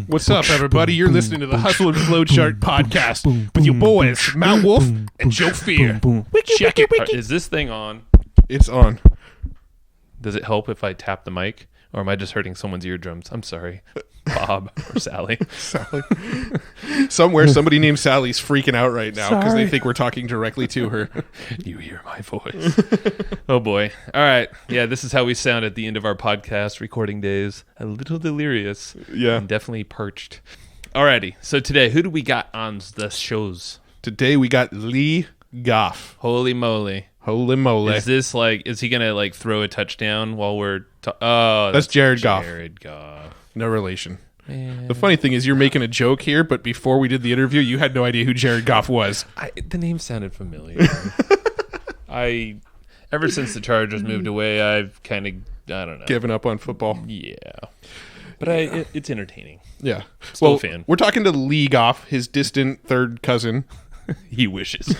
What's up, everybody? You're listening to the Hustle and Flow Chart podcast with your boys, Matt Wolf and Joe Fear. Check it. Is this thing on? It's on. Does it help if I tap the mic? Or am I just hurting someone's eardrums? I'm sorry. Bob or Sally. Sally. Somewhere, somebody named Sally's freaking out right now because they think we're talking directly to her. You hear my voice. Oh, boy. All right. Yeah, this is how we sound at the end of our podcast recording days. A little delirious. Yeah. And definitely perched. Alrighty. So today, who do we got on the shows? Today we got Lee Goff. Holy moly. Holy moly. Is this like, is he going to like throw a touchdown while we're... that's Jared Goff. Jared Goff. No relation. Man. The funny thing is you're making a joke here, but before we did the interview, you had no idea who Jared Goff was. The name sounded familiar. Ever since the Chargers moved away, I've kind of, I don't know. Given up on football. Yeah. But it's entertaining. Yeah. Still a fan. We're talking to Lee Goff, his distant third cousin. He wishes.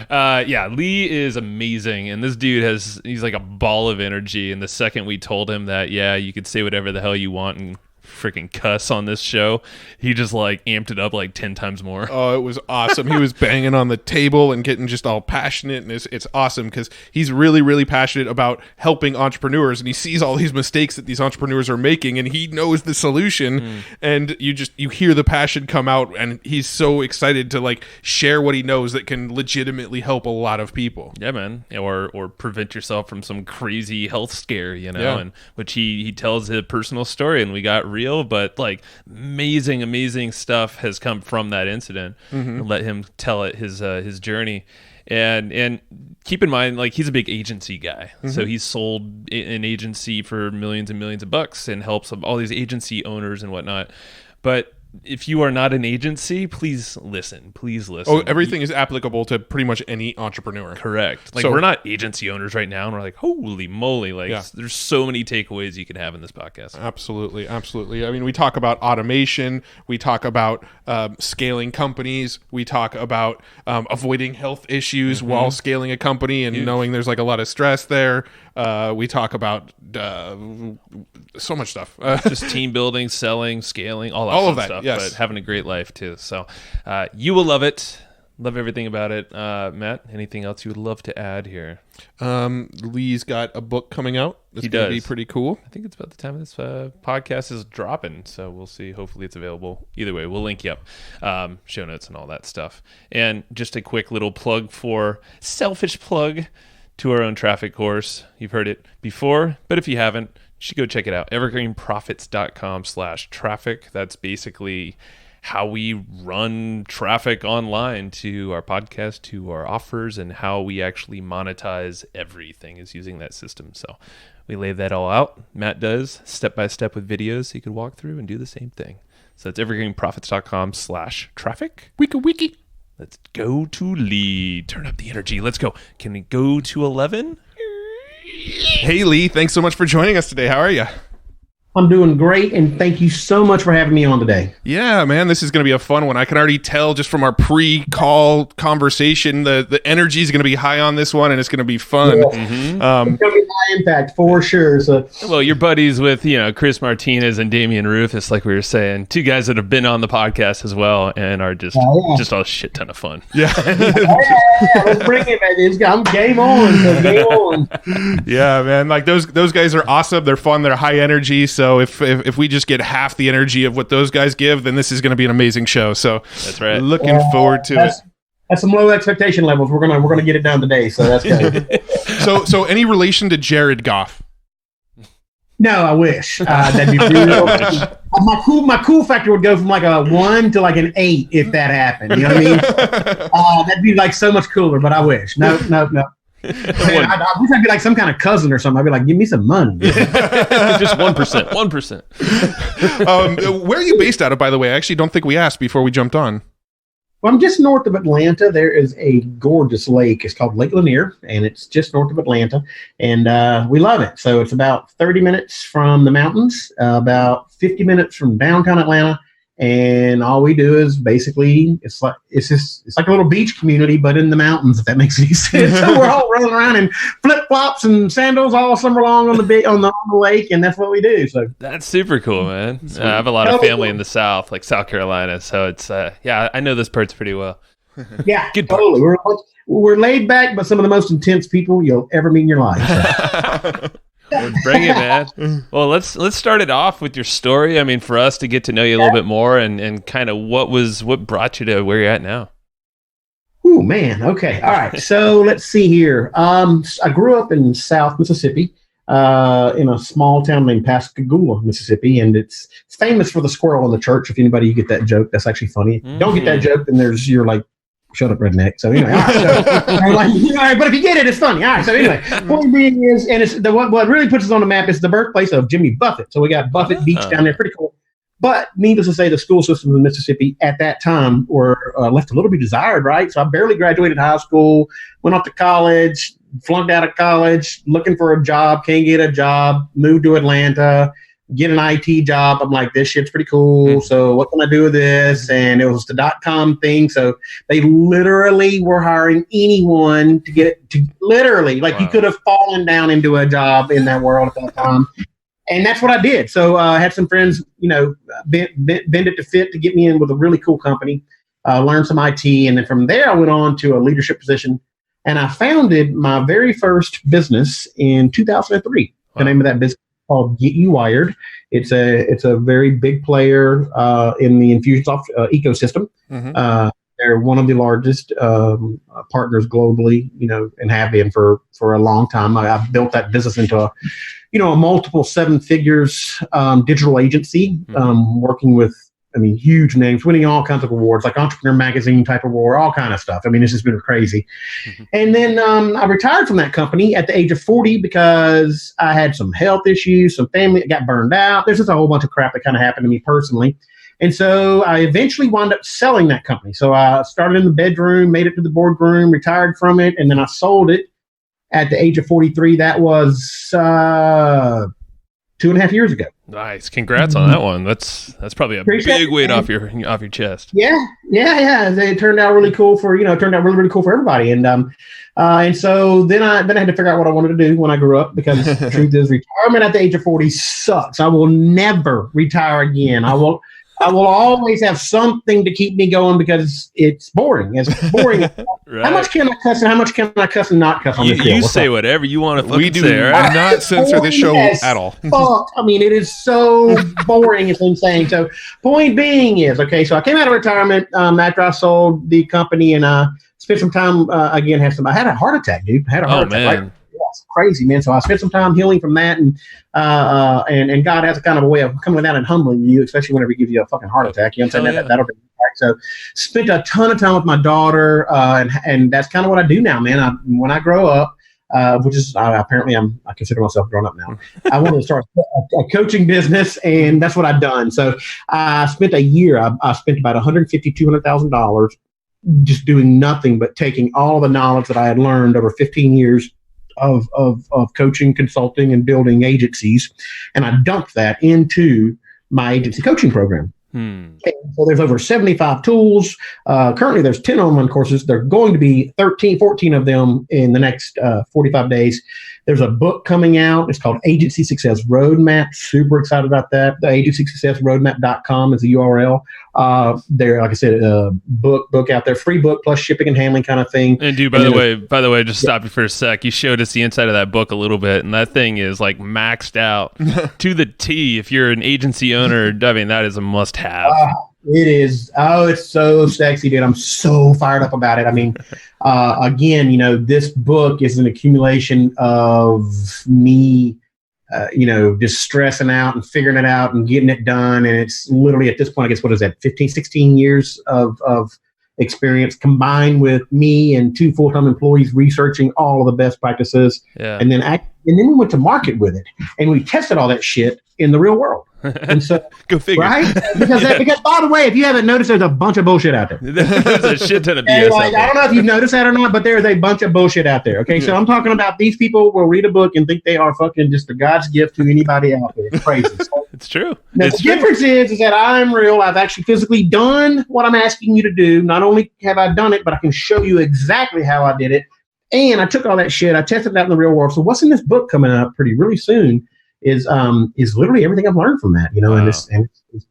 Yeah, Lee is amazing, and this dude he's like a ball of energy, and the second we told him that, yeah, you could say whatever the hell you want and freaking cuss on this show, he just like amped it up like 10 times more. Oh, it was awesome. He was banging on the table and getting just all passionate, and it's awesome because he's really, really passionate about helping entrepreneurs, and he sees all these mistakes that these entrepreneurs are making, and he knows the solution, and you hear the passion come out, and he's so excited to like share what he knows that can legitimately help a lot of people. Yeah, man. Or prevent yourself from some crazy health scare, and which he tells a personal story, and we got real, but like amazing stuff has come from that incident. Let him tell it his journey, and keep in mind, like, he's a big agency guy, so he's sold an agency for millions and millions of bucks and helps all these agency owners and whatnot. But if you are not an agency, please listen. Oh, everything is applicable to pretty much any entrepreneur. Correct. Like, we're not agency owners right now, and we're like, holy moly. Like, there's so many takeaways you can have in this podcast. Absolutely. I mean, we talk about automation. We talk about scaling companies. We talk about avoiding health issues while scaling a company and knowing there's like a lot of stress there. We talk about so much stuff. Just team building, selling, scaling, all of that stuff. Yes. But having a great life too. So you will love it. Love everything about it. Matt, anything else you would love to add here? Lee's got a book coming out. It's going to be pretty cool. I think it's about the time this podcast is dropping, so we'll see. Hopefully it's available. Either way, we'll link you up, show notes and all that stuff. And just a quick little selfish plug to our own traffic course. You've heard it before, but if you haven't, you should go check it out. evergreenprofits.com/traffic. That's basically how we run traffic online to our podcast, to our offers, and how we actually monetize everything is using that system. So we lay that all out. Matt does step by step with videos so you could walk through and do the same thing. So that's evergreenprofits.com/traffic. Wiki. Let's go to Lee. Turn up the energy. Let's go. Can we go to 11? Hey, Lee. Thanks so much for joining us today. How are you? I'm doing great, and thank you so much for having me on today. Yeah, man, this is going to be a fun one. I can already tell just from our pre-call conversation, the energy is going to be high on this one, and it's going to be fun. Yeah. It's going to be high impact for sure. So, well, you're buddies with Chris Martinez and Damian Rufus, like we were saying, two guys that have been on the podcast as well, and are just a shit ton of fun. Yeah, let's bring it, man. I'm game on. So game on. Yeah, man, like those guys are awesome. They're fun. They're high energy. So if we just get half the energy of what those guys give, then this is going to be an amazing show. So that's right. Looking forward to it. That's some low expectation levels. We're gonna get it done today. So that's good. So any relation to Jared Goff? No, I wish. That'd be real. My cool factor would go from like a 1 to like an 8 if that happened. You know what I mean? That'd be like so much cooler. But I wish. No. Man, I wish I'd be like some kind of cousin or something. I'd be like, give me some money. Just 1%. Where are you based out of, by the way? I actually don't think we asked before we jumped on. Well, I'm just north of Atlanta. There is a gorgeous lake. It's called Lake Lanier, and it's just north of Atlanta. And we love it. So it's about 30 minutes from the mountains, about 50 minutes from downtown Atlanta, And all we do is basically it's like a little beach community, but in the mountains, if that makes any sense. So we're all rolling around in flip flops and sandals all summer long on the lake, and that's what we do. So that's super cool, man. I have a lot of family in the South, like South Carolina, so it's I know those parts pretty well. Yeah, good totally. We're laid back, but some of the most intense people you'll ever meet in your life. So. Bring it, man. Well, let's start it off with your story. I mean, for us to get to know you a little bit more and kind of what brought you to where you're at now. Oh, man. Okay. All right. So let's see here. I grew up in South Mississippi, in a small town named Pascagoula, Mississippi, and it's famous for the squirrel in the church. If anybody you get that joke, that's actually funny. If you don't get that joke, then you're like, shut up, redneck. So anyway, all right, but if you get it, it's funny. All right. So anyway, point being is, and it's what really puts us on the map is the birthplace of Jimmy Buffett. So we got Buffett Beach down there, pretty cool. But needless to say, the school systems in Mississippi at that time were left a little bit desired, right? So I barely graduated high school, went off to college, flunked out of college, looking for a job, can't get a job, moved to Atlanta, get an IT job. I'm like, this shit's pretty cool. So what can I do with this? And it was the .com thing. So they literally were hiring anyone to get it to literally, like, you could have fallen down into a job in that world at that time. And that's what I did. So I had some friends, bend it to fit to get me in with a really cool company, learn some IT. And then from there, I went on to a leadership position. And I founded my very first business in 2003. The name of that business called Get You Wired. It's a very big player in the Infusionsoft ecosystem. They're one of the largest partners globally, and have been for a long time. I've built that business into a multiple seven figures digital agency, working with huge names, winning all kinds of awards, like Entrepreneur Magazine type award, all kind of stuff. It's just been crazy. And then I retired from that company at the age of 40 because I had some health issues, some family, got burned out. There's just a whole bunch of crap that kind of happened to me personally. And so I eventually wound up selling that company. So I started in the bedroom, made it to the boardroom, retired from it, and then I sold it at the age of 43. That was 2.5 years ago. Nice. Congrats on that one. That's probably a big weight off your chest. Yeah. It turned out really cool for, really cool for everybody. And so then I had to figure out what I wanted to do when I grew up, because the truth is, retirement at the age of 40 sucks. I will never retire again. I will always have something to keep me going because it's boring. It's boring. Right. How much can I cuss and how much can I cuss and not cuss on this show? You say whatever you want to. We do say, right? not censor this show at all. Fuck. It is so boring, is what I'm saying. So point being is, okay, so I came out of retirement after I sold the company, and spent some time, I had a heart attack, dude. I had a heart attack. Man. Right? It's crazy, man. So I spent some time healing from that, and God has a kind of a way of coming down and humbling you, especially whenever he gives you a fucking heart attack. You know what I'm saying? Yeah. That'll be right. So spent a ton of time with my daughter, and that's kind of what I do now, man. When I grow up, which is apparently I consider myself grown up now. I wanted to start a coaching business, and that's what I've done. So I spent a year. I spent about $250,000 just doing nothing but taking all the knowledge that I had learned over 15 years of coaching, consulting, and building agencies, and I dumped that into my agency coaching program. So there's over 75 tools. Currently, there's 10 online courses. There are going to be 14 of them in the next 45 days. There's a book coming out. It's called Agency Success Roadmap. Super excited about that. The agencysuccessroadmap.com is the URL. There, like I said, book out there, free book plus shipping and handling kind of thing. And dude, by the way, just stop you for a sec. You showed us the inside of that book a little bit, and that thing is like maxed out to the T. If you're an agency owner, that is a must-have. It is. Oh, it's so sexy, dude. I'm so fired up about it. Again, this book is an accumulation of me, just stressing out and figuring it out and getting it done. And it's literally at this point, I guess, what is that, 15, 16 years of experience combined with me and 2 full-time employees researching all of the best practices. Yeah. And then we went to market with it, and we tested all that shit in the real world. And so, go figure. Right? Because by the way, if you haven't noticed, there's a bunch of bullshit out there. There's a shit ton of BS out I there. don't know if you've noticed that or not, but there's a bunch of bullshit out there. Okay, so I'm talking about these people will read a book and think they are fucking just the God's gift to anybody out there. It's crazy. So, It's true. now, the difference is that I'm real. I've actually physically done what I'm asking you to do. Not only have I done it, but I can show you exactly how I did it. And I took all that shit. I tested it out in the real world. So what's in this book coming up really soon is literally everything I've learned from that, Wow. and it's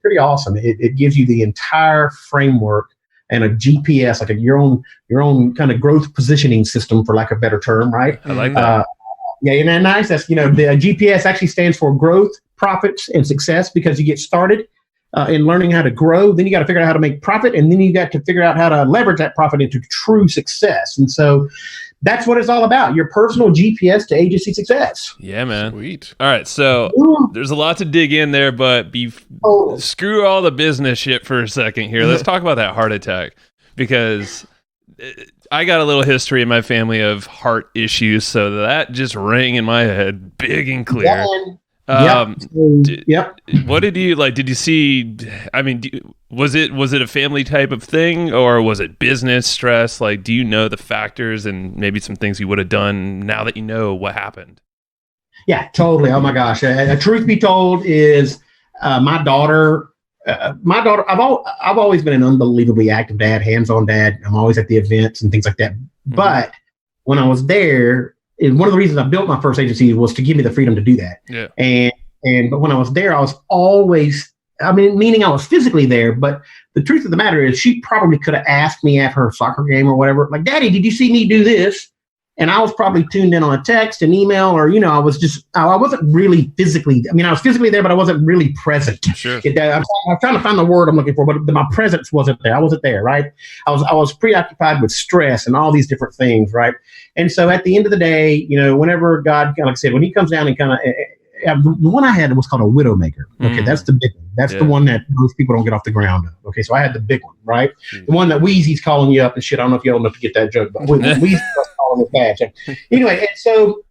pretty awesome. It gives you the entire framework and a GPS, like your own kind of growth positioning system, for lack of a better term, right? I like that. Yeah, isn't that nice? That's the GPS actually stands for growth, profits, and success, because you get started in learning how to grow, then you got to figure out how to make profit, and then you got to figure out how to leverage that profit into true success. And so that's what it's all about, your personal GPS to agency success. Yeah, man. Sweet. All right, so there's a lot to dig in there, but screw all the business shit for a second here. Let's talk about that heart attack, because I got a little history in my family of heart issues, so that just rang in my head big and clear. Yep. What did you like? Did you see? I mean, was it a family type of thing, or was it business stress? Like, do you know the factors and maybe some things you would have done now that you know what happened? Yeah, totally. Oh my gosh. Truth be told, is my daughter. I've always been an unbelievably active dad, hands-on dad. I'm always at the events and things like that. Mm-hmm. But when I was there, and one of the reasons I built my first agency was to give me the freedom to do that. Yeah. But when I was there, I was always, meaning I was physically there, but the truth of the matter is she probably could have asked me after her soccer game or whatever, like, Daddy, did you see me do this? And I was probably tuned in on a text, an email, or, I wasn't really physically, I was physically there, but I wasn't really present. Sure. I'm trying to find the word I'm looking for, but my presence wasn't there. I wasn't there, right? I was preoccupied with stress and all these different things, right? And so at the end of the day, whenever God, like I said, when he comes down and kind of, the one I had was called a Widowmaker. Okay, that's the big one. That's the one that most people don't get off the ground of. Okay, so I had the big one, right? The one that Wheezy's calling you up and shit. I don't know if you're old enough to get that joke, but Wheezy's calling it bad. Anyway, and so,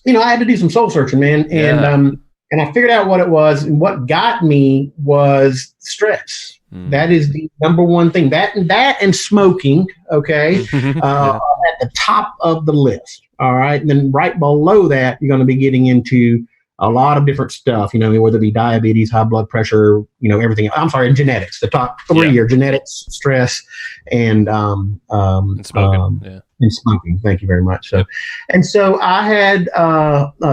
I had to do some soul searching, man. And I figured out what it was. And what got me was stress. That is the number one thing. That and smoking, okay, at the top of the list. All right. And then right below that, you're going to be getting into a lot of different stuff, whether it be diabetes, high blood pressure, everything. I'm sorry, and genetics. The top three are genetics, stress, and smoking. And smoking. Thank you very much. So I had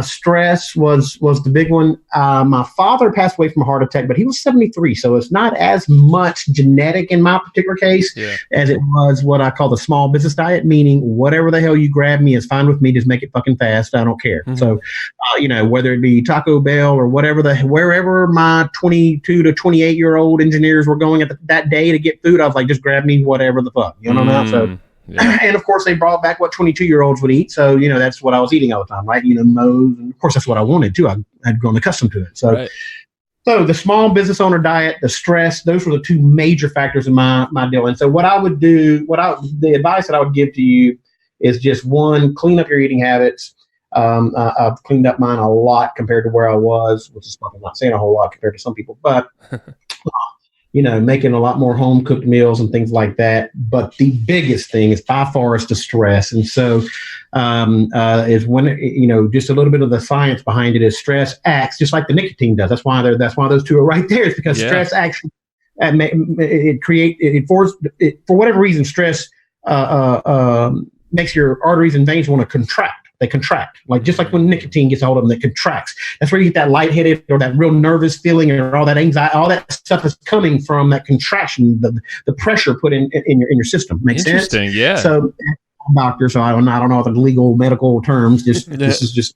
stress was the big one. My father passed away from a heart attack, but he was 73, so it's not as much genetic in my particular case as it was what I call the small business diet, meaning whatever the hell you grab me is fine with me. Just make it fucking fast. I don't care. Mm-hmm. So, whether it be Taco Bell or wherever my 22 to 28-year-old engineers were going at that day to get food, I was like, just grab me whatever the fuck. You know what I'm saying? So. Yeah. And of course, they brought back what 22-year-olds would eat. So, that's what I was eating all the time, right? Moe's. And of course, that's what I wanted too. I had grown accustomed to it. So, So the small business owner diet, the stress, those were the two major factors in my deal. And so what I would do, the advice that I would give to you is just one, clean up your eating habits. I've cleaned up mine a lot compared to where I was, which is probably not saying a whole lot compared to some people, but making a lot more home cooked meals and things like that. But the biggest thing is by far is the stress. And so is when, just a little bit of the science behind it is stress acts just like the nicotine does. That's why those two are right there. It's because stress actually, for whatever reason, stress makes your arteries and veins want to contract. They contract, just like when nicotine gets a hold of them, it contracts. That's where you get that lightheaded or that real nervous feeling or all that anxiety, all that stuff is coming from that contraction, the pressure put in your system. Makes sense? Interesting, yeah. So, I'm a doctor, so I don't know the legal medical terms. This is just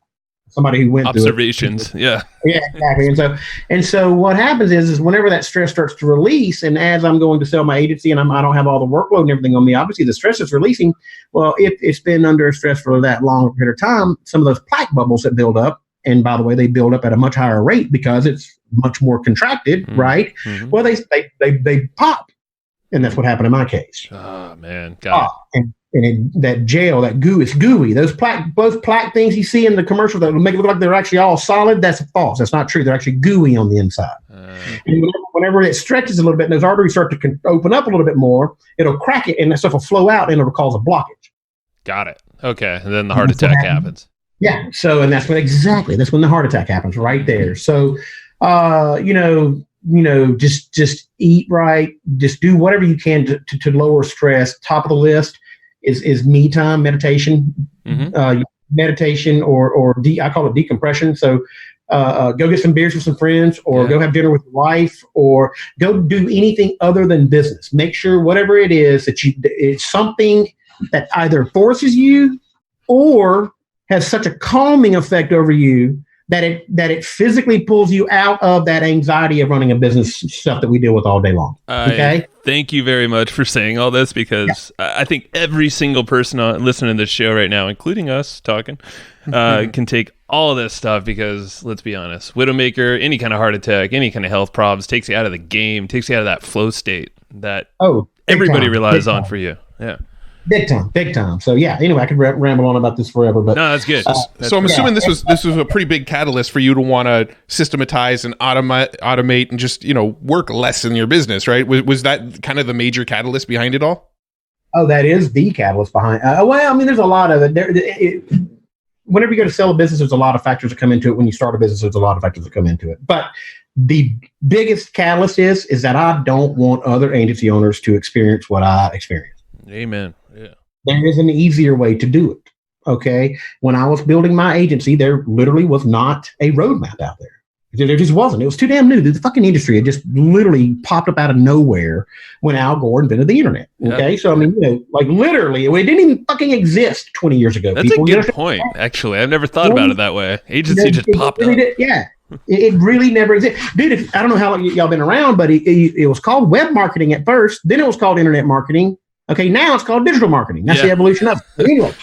somebody who went observations. Through it. Yeah, exactly. And so what happens is whenever that stress starts to release, and as I'm going to sell my agency and I don't have all the workload and everything on me, obviously the stress is releasing. Well, if it's been under stress for that long period of time, some of those plaque bubbles that build up, and by the way, they build up at a much higher rate because it's much more contracted, right? Mm-hmm. Well, they pop, and that's what happened in my case. Oh man, got it. And that gel, that goo, it's gooey. Those plaque things you see in the commercial that make it look like they're actually all solid, that's false. That's not true. They're actually gooey on the inside. And whenever it stretches a little bit and those arteries start to open up a little bit more, it'll crack it and that stuff will flow out and it'll cause a blockage. Got it. Okay. And then the heart attack happens. Yeah. So, and that's when the heart attack happens right there. So, just eat right, just do whatever you can to lower stress. Top of the list is me time, meditation, meditation or I call it decompression. So, go get some beers with some friends or go have dinner with your wife or go do anything other than business. Make sure whatever it is that it's something that either forces you or has such a calming effect over you that it physically pulls you out of that anxiety of running a business stuff that we deal with all day long. Okay. Thank you very much for saying all this because I think every single person listening to this show right now, including us talking, can take all of this stuff because let's be honest, Widowmaker, any kind of heart attack, any kind of health problems takes you out of the game, takes you out of that flow state that everybody relies on for you. Yeah. Big time. So anyway, I could ramble on about this forever, but no, that's good. So I'm assuming this was a pretty big catalyst for you to want to systematize and automate and just work less in your business, right? Was that kind of the major catalyst behind it all? Oh, that is the catalyst behind. There's a lot of it. Whenever you go to sell a business, there's a lot of factors that come into it. When you start a business, there's a lot of factors that come into it. But the biggest catalyst is that I don't want other agency owners to experience what I experienced. Amen. Yeah. There is an easier way to do it. Okay. When I was building my agency, there literally was not a roadmap out there. There just wasn't. It was too damn new. The fucking industry had just literally popped up out of nowhere when Al Gore invented the internet. Okay. So, literally, it didn't even fucking exist 20 years ago. That's a good point, actually. I've never thought about it that way. Agency just popped up. It really never existed. Dude, I don't know how long y'all been around, but it was called web marketing at first. Then it was called internet marketing. Okay, now it's called digital marketing. That's the evolution of it. But anyway,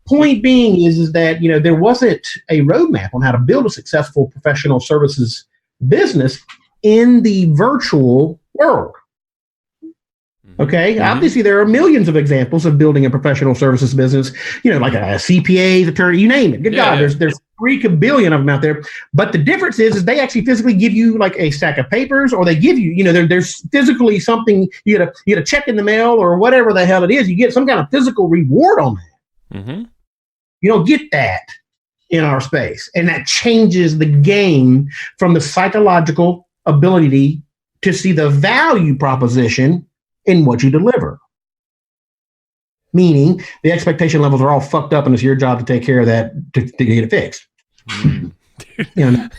point being is that, there wasn't a roadmap on how to build a successful professional services business in the virtual world. Okay, obviously there are millions of examples of building a professional services business, like a CPA, attorney, you name it. Good God, there's 3 billion of them out there. But the difference is they actually physically give you like a stack of papers, or they give you, there's physically something you get a check in the mail or whatever the hell it is. You get some kind of physical reward on that. Mm-hmm. You don't get that in our space, and that changes the game from the psychological ability to see the value proposition in what you deliver. Meaning the expectation levels are all fucked up and it's your job to take care of that to get it fixed. And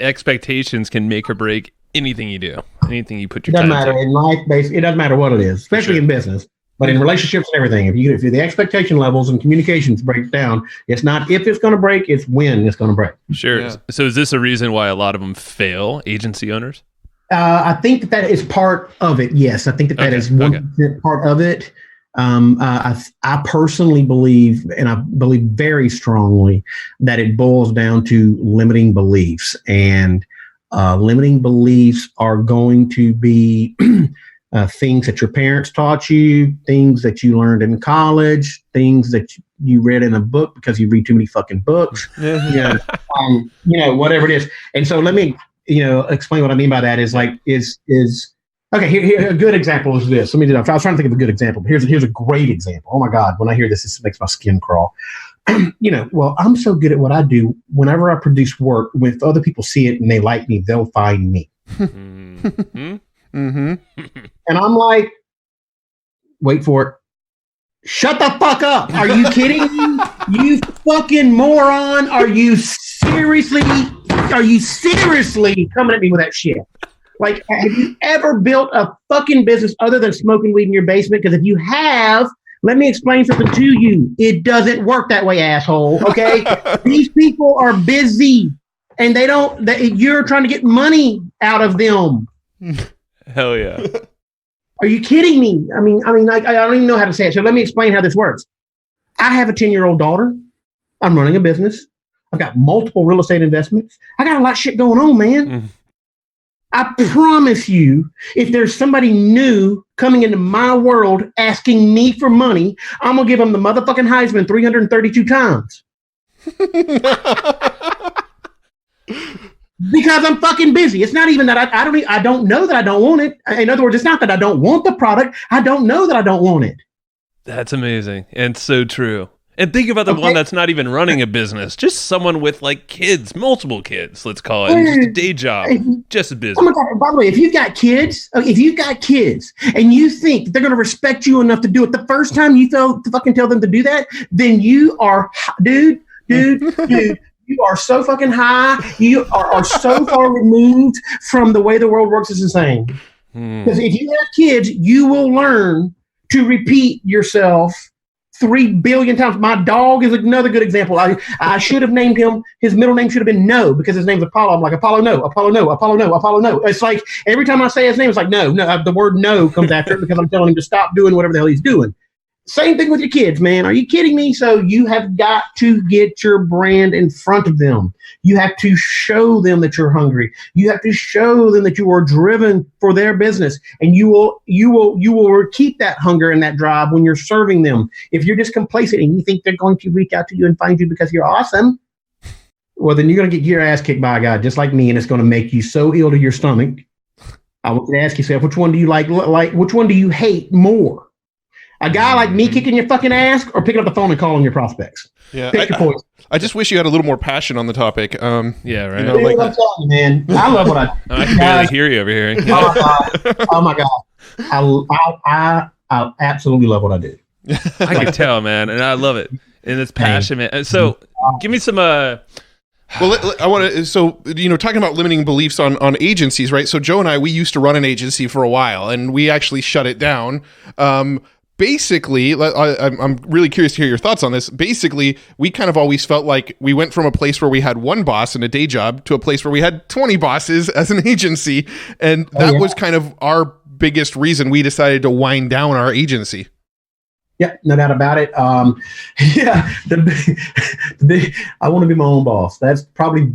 expectations can make or break anything you do, anything you put your time into. It doesn't matter in life, it doesn't matter what it is, especially in business, but in relationships and everything. If the expectation levels and communications break down, it's not if it's going to break, it's when it's going to break. Sure. Yeah. So is this a reason why a lot of them fail, agency owners? I think that is part of it. Yes, I think that is 1% part of it. I personally believe, and I believe very strongly, that it boils down to limiting beliefs. And limiting beliefs are going to be things that your parents taught you, things that you learned in college, things that you read in a book because you read too many fucking books, whatever it is. And so let me explain what I mean by that is okay. Here, a good example is this. I was trying to think of a good example. But here's a great example. Oh my God, when I hear this makes my skin crawl. Well, I'm so good at what I do. Whenever I produce work, if other people see it and they like me, they'll find me. Mm-hmm. And I'm like, wait for it. Shut the fuck up. Are you kidding me? You fucking moron. Are you seriously coming at me with that shit? Like, have you ever built a fucking business other than smoking weed in your basement? Because if you have, let me explain something to you. It doesn't work that way, asshole. Okay? These people are busy and you're trying to get money out of them. Hell yeah. Are you kidding me? I don't even know how to say it. So let me explain how this works. I have a 10-year-old daughter. I'm running a business. I've got multiple real estate investments. I got a lot of shit going on, man. Mm. I promise you, if there's somebody new coming into my world asking me for money, I'm going to give them the motherfucking Heisman 332 times. Because I'm fucking busy. It's not even that I don't know that I don't want it. In other words, it's not that I don't want the product. I don't know that I don't want it. That's amazing and so true. And think about the one that's not even running a business, just someone with like kids, multiple kids, let's call it, just a day job, just a business. Oh my God, by the way, if you've got kids and you think they're going to respect you enough to do it the first time you fucking tell them to do that, then you are, dude, you are so fucking high. You are so far removed from the way the world works. It's insane. Because if you have kids, you will learn to repeat yourself 3 billion times. My dog is another good example. I should have named him, his middle name should have been No, because his name's Apollo. I'm like, Apollo, no, Apollo, no, Apollo, no, Apollo, no. It's like every time I say his name, it's like, no, the word no comes after it because I'm telling him to stop doing whatever the hell he's doing. Same thing with your kids, man. Are you kidding me? So you have got to get your brand in front of them. You have to show them that you're hungry. You have to show them that you are driven for their business, and you will keep that hunger and that drive when you're serving them. If you're just complacent and you think they're going to reach out to you and find you because you're awesome, well, then you're going to get your ass kicked by a guy just like me, and it's going to make you so ill to your stomach. I want you to ask yourself, which one do you like? Which one do you hate more? A guy like me kicking your fucking ass, or picking up the phone and calling your prospects? Yeah, pick your poison. I just wish you had a little more passion on the topic. Yeah, right. You know, I'm telling you, man. I love what I do. I can barely hear you over here. Oh my God. I absolutely love what I do. I can tell, man, and I love it. And it's passion, man. So, give me some. Well, I want to. So, talking about limiting beliefs on agencies, right? So, Joe and I, we used to run an agency for a while, and we actually shut it down. Basically, I'm really curious to hear your thoughts on this. Basically, we kind of always felt like we went from a place where we had one boss and a day job to a place where we had 20 bosses as an agency. And that was kind of our biggest reason we decided to wind down our agency. Yeah, no doubt about it. Yeah, I want to be my own boss. That's probably,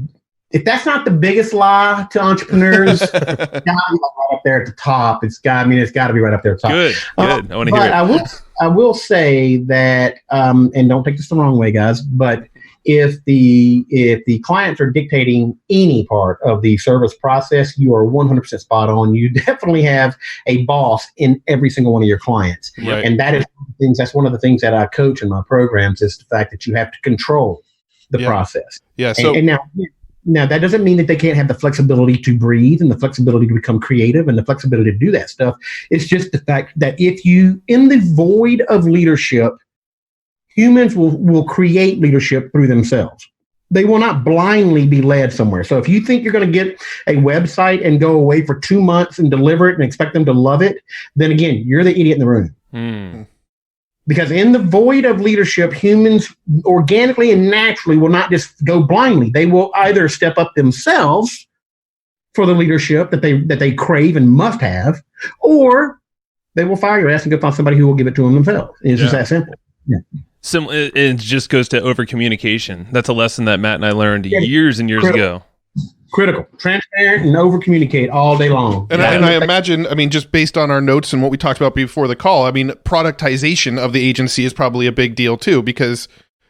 if that's not the biggest lie to entrepreneurs, it's got to be right up there at the top. It's got to be right up there at the top. Good. I want to hear it. I will say that, and don't take this the wrong way, guys, but if the clients are dictating any part of the service process, you are 100% spot on. You definitely have a boss in every single one of your clients. Right. And that's one of the things that I coach in my programs, is the fact that you have to control the process. Yeah. So and now that doesn't mean that they can't have the flexibility to breathe and the flexibility to become creative and the flexibility to do that stuff. It's just the fact that if you, in the void of leadership, humans will create leadership through themselves. They will not blindly be led somewhere. So if you think you're going to get a website and go away for 2 months and deliver it and expect them to love it, then again, you're the idiot in the room. Because in the void of leadership, humans organically and naturally will not just go blindly. They will either step up themselves for the leadership that they crave and must have, or they will fire your ass and go find somebody who will give it to them themselves. It's just that simple. Yeah. It just goes to over communication. That's a lesson that Matt and I learned years and years ago. Critical, transparent, and over communicate all day long. And I imagine, just based on our notes and what we talked about before the call, productization of the agency is probably a big deal too, because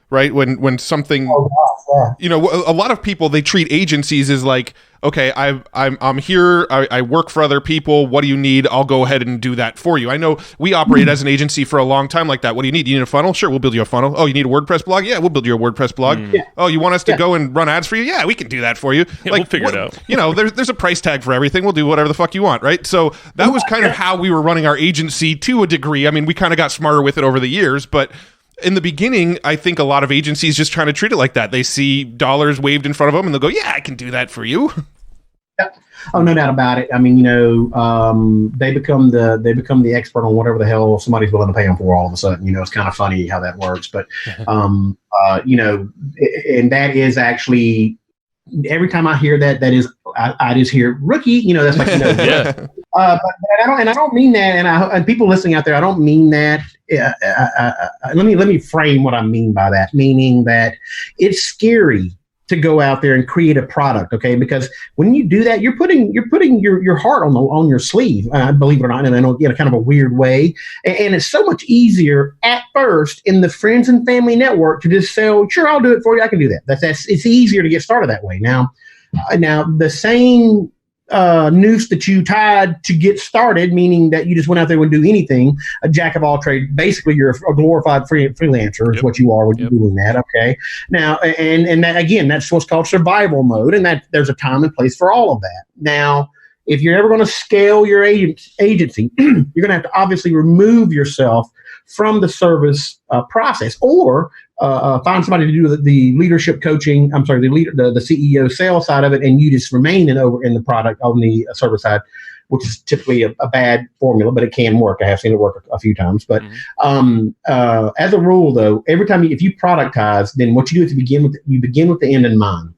right when something, a lot of people, they treat agencies as like, okay, I'm here, I work for other people, what do you need? I'll go ahead and do that for you. I know we operated as an agency for a long time like that. What do you need? You need a funnel? Sure, we'll build you a funnel. Oh, you need a WordPress blog? Yeah, we'll build you a WordPress blog. Oh, you want us to go and run ads for you? Yeah, we can do that for you. Yeah, we'll figure it out. There's a price tag for everything. We'll do whatever the fuck you want, right? So that was kind of how we were running our agency to a degree. We kind of got smarter with it over the years, but in the beginning, I think a lot of agencies just trying to treat it like that. They see dollars waved in front of them and they'll go, yeah, I can do that for you. Oh, no doubt about it. They become the expert on whatever the hell somebody's willing to pay them for all of a sudden. It's kind of funny how that works. But, and that is actually, every time I hear that is, I just hear rookie, that's like, yeah. But I don't mean that. And people listening out there, I don't mean that. Let me frame what I mean by that, meaning that it's scary to go out there and create a product, okay? Because when you do that, you're putting your heart on your sleeve, believe it or not, in a kind of a weird way. And it's so much easier at first in the friends and family network to just say, oh, sure, I'll do it for you. I can do that. It's easier to get started that way. Now, Now, the same noose that you tied to get started, meaning that you just went out there and do anything, a jack of all trades. Basically, you're a glorified freelancer is what you are when you're doing that. Okay. Now, and that, again, that's what's called survival mode, and that there's a time and place for all of that. Now, if you're ever going to scale your agency, you're going to have to obviously remove yourself from the service process, or find somebody to do the leadership coaching. I'm sorry, the CEO sales side of it, and you just remain in the product on the service side, which is typically a bad formula, but it can work. I have seen it work a few times. But as a rule, though, every time if you productize, then what you do is you begin with the end in mind.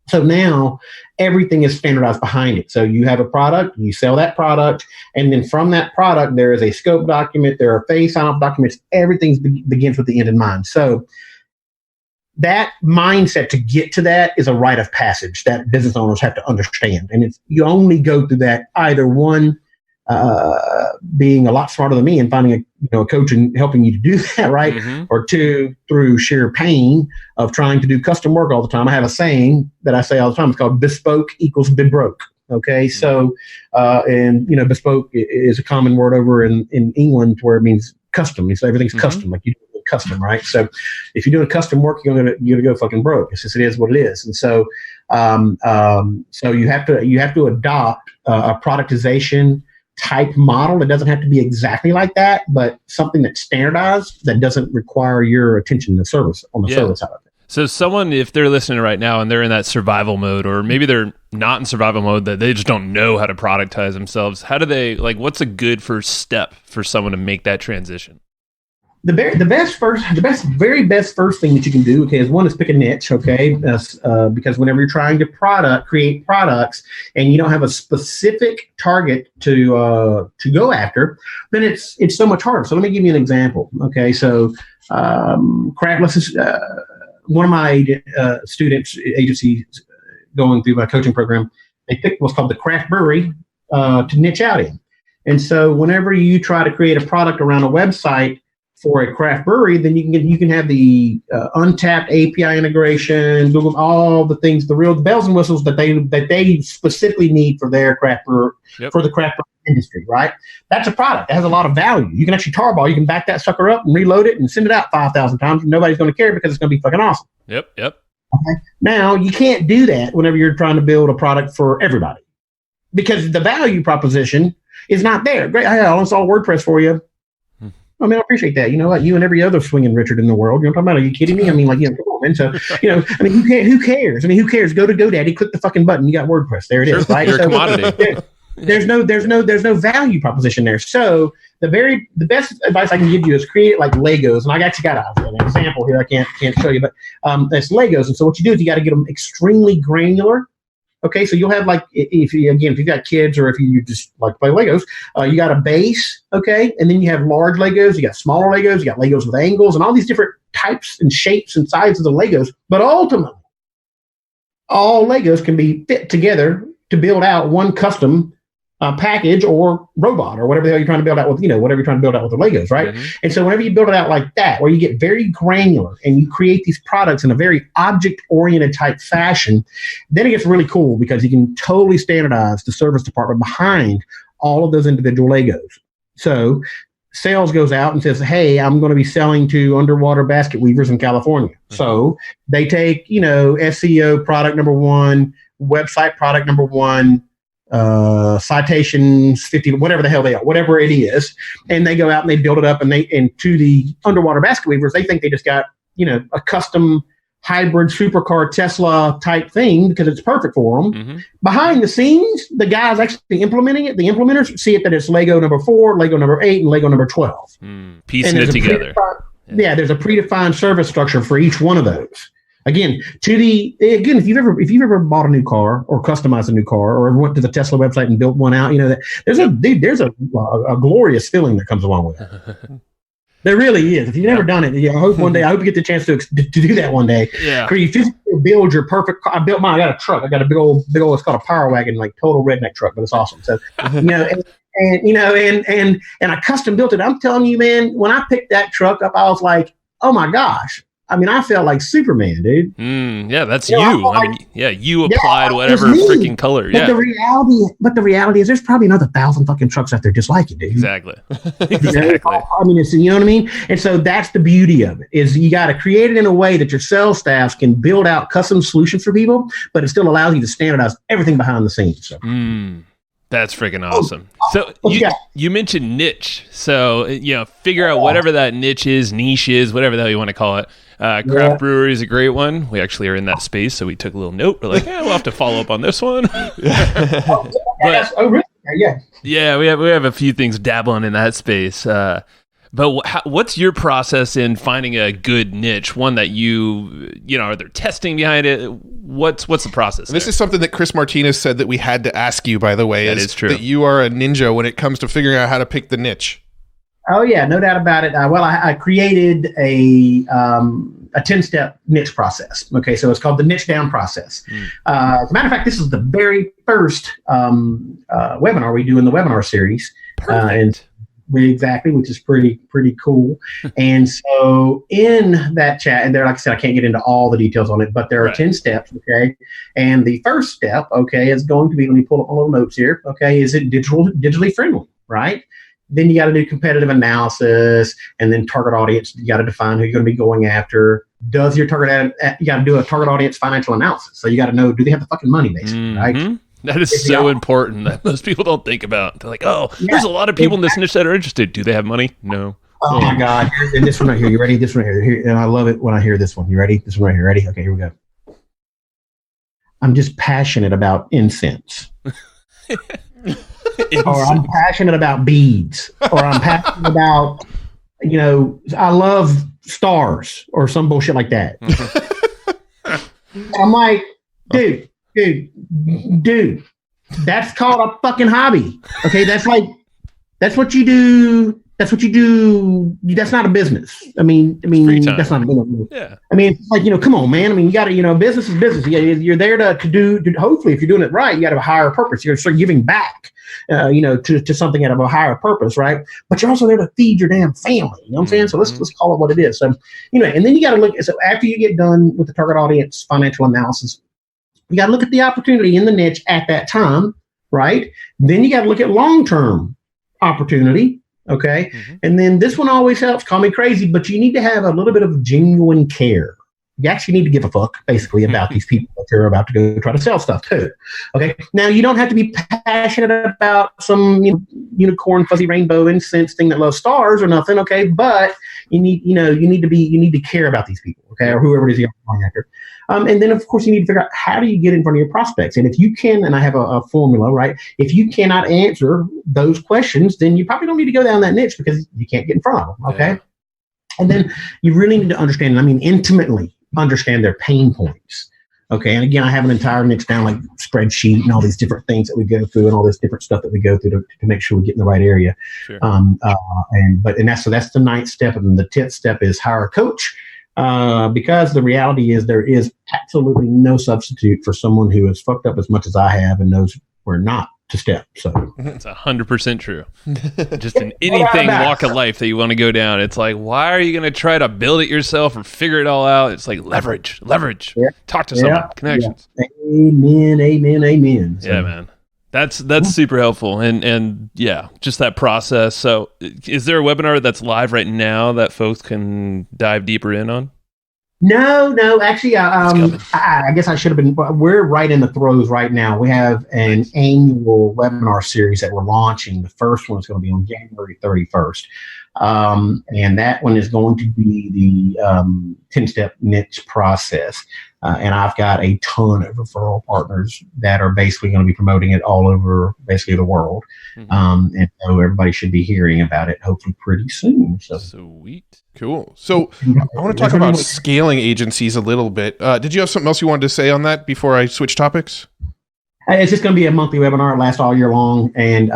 So now everything is standardized behind it. So you have a product, you sell that product, and then from that product, there is a scope document, there are phase sign-off documents, everything begins with the end in mind. So that mindset to get to that is a rite of passage that business owners have to understand. And you only go through that either one, being a lot smarter than me and finding a coach and helping you to do that, right? Mm-hmm. Or two, through sheer pain of trying to do custom work all the time. I have a saying that I say all the time. It's called bespoke equals be broke. Okay. Mm-hmm. So, bespoke is a common word over in England where it means custom. So everything's custom, like you do custom, right? So if you're doing custom work, you're gonna go fucking broke. It's just, it is what it is. And so, so you have to adopt a productization type model. It doesn't have to be exactly like that, but something that's standardized that doesn't require your attention to service on the service side of it. So someone, if they're listening right now and they're in that survival mode, or maybe they're not in survival mode, that they just don't know how to productize themselves, how do they, what's a good first step for someone to make that transition? The very best first thing that you can do, okay, is one is pick a niche, okay, because whenever you're trying to create products and you don't have a specific target to go after, then it's so much harder. So let me give you an example, okay. So one of my students agencies going through my coaching program, they picked what's called the craft brewery to niche out in, and so whenever you try to create a product around a website for a craft brewery, then you can have the untapped API integration, Google, all the things, the real bells and whistles that they specifically need for their craft brewer, for the craft brewer industry, right? That's a product that has a lot of value. You can actually tarball, you can back that sucker up and reload it and send it out 5,000 times, and nobody's going to care because it's going to be fucking awesome. Yep. Okay. Now you can't do that whenever you're trying to build a product for everybody, because the value proposition is not there. Great, I'll install WordPress for you. I mean, I appreciate that. You know, like you and every other swinging Richard in the world. You know what I'm talking about? Are you kidding me? I mean, come on, man. So, I mean, who cares? I mean, who cares? Go to GoDaddy, click the fucking button. You got WordPress. There it is, right? You're a commodity. There's no value proposition there. So the best advice I can give you is create it like Legos. And I actually got an example here. I can't show you, but it's Legos. And so what you do is you got to get them extremely granular. Okay, so you'll have if you've got kids or if you just like play Legos, you got a base, okay, and then you have large Legos, you got smaller Legos, you got Legos with angles and all these different types and shapes and sizes of Legos. But ultimately, all Legos can be fit together to build out one custom package or robot or whatever the hell you're trying to build out with, whatever you're trying to build out with the Legos, right? Mm-hmm. And so whenever you build it out like that, where you get very granular and you create these products in a very object-oriented type fashion, then it gets really cool because you can totally standardize the service department behind all of those individual Legos. So sales goes out and says, hey, I'm going to be selling to underwater basket weavers in California. Mm-hmm. So they take, SEO product number one, website product number one, citations 50, whatever the hell they are, whatever it is, and they go out and they build it up, and to the underwater basket weavers, they think they just got a custom hybrid supercar Tesla type thing because it's perfect for them. Mm-hmm. Behind the scenes, the guys actually implementing it, the implementers see it that it's Lego number 4, Lego number 8, and Lego number 12. Piecing it together. There's a predefined service structure for each one of those. Again, if you've ever bought a new car or customized a new car or went to the Tesla website and built one out, there's a glorious feeling that comes along with it. There really is. If you've never done it, I hope you get the chance to do that one day. Yeah. Where you physically build your perfect car. I built mine. I got a truck. I got a big old. It's called a power wagon, like total redneck truck, but it's awesome. So and I custom built it. I'm telling you, man, when I picked that truck up, I was like, oh my gosh. I mean, I felt like Superman, dude. Yeah, that's you. I mean, you applied whatever freaking color. But the reality is, there's probably another 1,000 fucking trucks out there just like it, dude. Exactly. Exactly. I mean, you know what I mean? And so that's the beauty of it, is you got to create it in a way that your sales staffs can build out custom solutions for people, but it still allows you to standardize everything behind the scenes. So. That's freaking awesome. So you mentioned niche. So, figure out whatever that niche is, whatever the hell you want to call it. Craft brewery is a great one. We actually are in that space, so we took a little note. We're like, we'll have to follow up on this one. Really? Yeah. We have a few things dabbling in that space. But what's your process in finding a good niche? One that are there testing behind it? What's the process? This is something that Chris Martinez said that we had to ask you, by the way. That is true. That you are a ninja when it comes to figuring out how to pick the niche. Oh yeah, no doubt about it. I created a 10-step niche process. Okay, so it's called the niche down process. As a matter of fact, this is the very first webinar we do in the webinar series. Perfect. Exactly, which is pretty cool. And so in that chat, and there, like I said, I can't get into all the details on it, but there are 10 steps. Okay, and the first step, okay, is going to be, let me pull up my little notes here. Okay, is it digitally friendly, right? Then you got to do competitive analysis, and then target audience. You got to define who you're going to be going after. Does your target you got to do a target audience financial analysis? So you got to know, do they have the fucking money, basically, right? That is so important that most people don't think about. They're like, there's a lot of people in this niche that are interested. Do they have money? No. Oh my God. And this one right here. You ready? This one right here. And I love it when I hear this one. You ready? This one right here. Ready? Okay, here we go. I'm just passionate about incense. Or I'm passionate about beads. Or I'm passionate about, I love stars or some bullshit like that. I'm like, dude, that's called a fucking hobby. Okay, that's what you do. That's what you do. That's not a business. I mean, that's not a business. Yeah. I mean, it's like, come on, man. I mean, you got to, business is business. You're there to do. Hopefully, if you're doing it right, you got to have a higher purpose. You're start giving back, to something out of a higher purpose, right? But you're also there to feed your damn family. You know what I'm saying? So let's call it what it is. So, and then you got to look. So after you get done with the target audience financial analysis, you got to look at the opportunity in the niche at that time, right? Then you got to look at long-term opportunity, okay? And then this one always helps. Call me crazy, but you need to have a little bit of genuine care. You actually need to give a fuck, basically, about these people that you're about to go try to sell stuff to, okay? Now, you don't have to be passionate about some unicorn, fuzzy rainbow incense thing that loves stars or nothing, okay? But you need to care about these people, okay? Or whoever it is you're going after. And then, of course, you need to figure out, how do you get in front of your prospects? And if you can, and I have a formula, right? If you cannot answer those questions, then you probably don't need to go down that niche, because you can't get in front of them, okay? Yeah. And then you really need to understand, intimately understand their pain points, okay? And again, I have an entire niche down, like spreadsheet and all these different things that we go through and all this different stuff that we go through to make sure we get in the right area. Sure. That's the 9th step. And then the 10th step is hire a coach. Because the reality is, there is absolutely no substitute for someone who has fucked up as much as I have and knows where not to step. So it's 100% true. Just in anything walk of life that you want to go down, it's like, why are you going to try to build it yourself or figure it all out? It's like leverage. Yeah. Talk to someone. Connections. Yeah. Amen. So, yeah, man. That's super helpful. And yeah, just that process. So is there a webinar that's live right now that folks can dive deeper in on? No, actually, I guess I should have been. We're right in the throes right now. We have an annual webinar series that we're launching. The first one is going to be on January 31st. And that one is going to be the 10-step niche process. And I've got a ton of referral partners that are basically going to be promoting it all over basically the world. And so everybody should be hearing about it hopefully pretty soon. So. Sweet. Cool. So I want to talk about scaling agencies a little bit. Did you have something else you wanted to say on that before I switch topics? It's just going to be a monthly webinar. It lasts all year long, and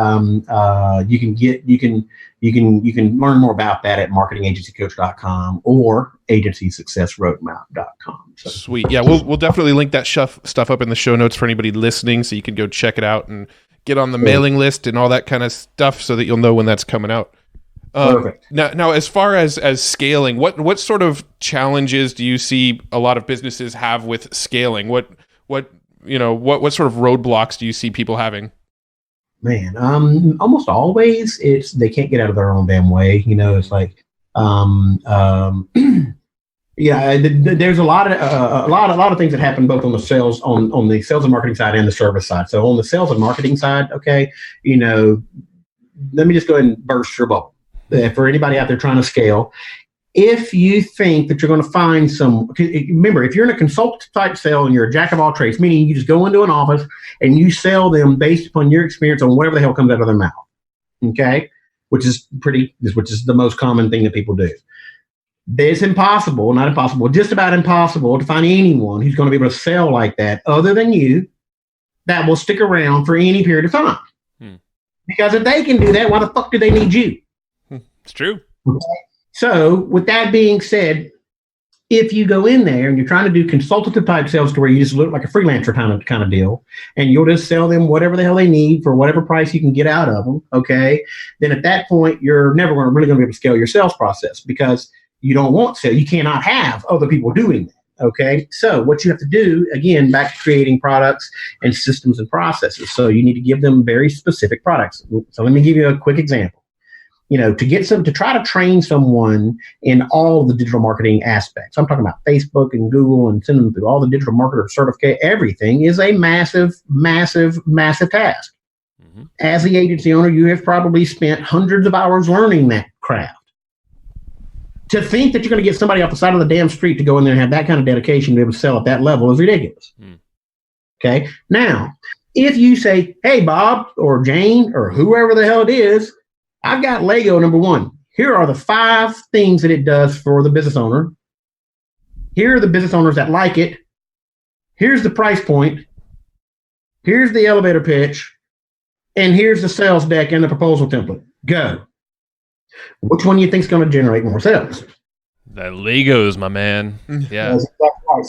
you can learn more about that at marketingagencycoach.com or agencysuccessroadmap.com. So. Sweet. Yeah, we'll definitely link that stuff up in the show notes for anybody listening, so you can go check it out and get on the mailing list and all that kind of stuff, so that you'll know when that's coming out. Perfect. Now, as far as scaling, what sort of challenges do you see a lot of businesses have with scaling? What sort of roadblocks do you see people having? Man, almost always they can't get out of their own damn way. It's like, yeah, there's a lot of things that happen both on the sales on the sales and marketing side and the service side. So on the sales and marketing side, okay, let me just go ahead and burst your bubble. For anybody out there trying to scale, if you think that you're going to find remember, if you're in a consultative type sale and you're a jack of all trades, meaning you just go into an office and you sell them based upon your experience on whatever the hell comes out of their mouth, okay, which is the most common thing that people do. It's impossible, not impossible, just about impossible to find anyone who's going to be able to sell like that other than you that will stick around for any period of time. Because if they can do that, why the fuck do they need you? It's true. Okay? So with that being said, if you go in there and you're trying to do consultative type sales to where you just look like a freelancer kind of deal, and you'll just sell them whatever the hell they need for whatever price you can get out of them, okay, then at that point, you're never really going to be able to scale your sales process because you don't want to. You cannot have other people doing that, okay? So what you have to do, again, back to creating products and systems and processes. So you need to give them very specific products. So let me give you a quick example. To try to train someone in all the digital marketing aspects. I'm talking about Facebook and Google and send them through all the digital marketer certificate. Everything is a massive, massive, massive task. Mm-hmm. As the agency owner, you have probably spent hundreds of hours learning that craft. To think that you're going to get somebody off the side of the damn street to go in there and have that kind of dedication to be able to sell at that level is ridiculous. Okay. Now, if you say, hey, Bob or Jane or whoever the hell it is, I've got Lego, number one. Here are the 5 things that it does for the business owner. Here are the business owners that like it. Here's the price point. Here's the elevator pitch. And here's the sales deck and the proposal template. Go. Which one do you think is going to generate more sales? That Legos, my man. Yeah. That's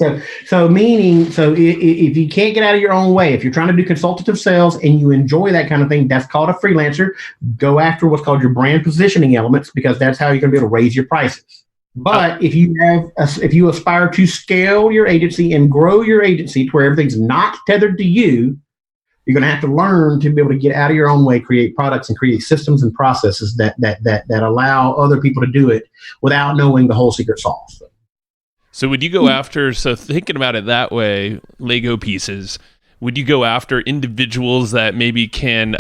right. So if you can't get out of your own way, if you're trying to do consultative sales and you enjoy that kind of thing, that's called a freelancer. Go after what's called your brand positioning elements because that's how you're going to be able to raise your prices. But if you aspire to scale your agency and grow your agency to where everything's not tethered to you, you're going to have to learn to be able to get out of your own way, create products and create systems and processes that allow other people to do it without knowing the whole secret sauce. So would you go after, so thinking about it that way, Lego pieces, would you go after individuals that maybe can,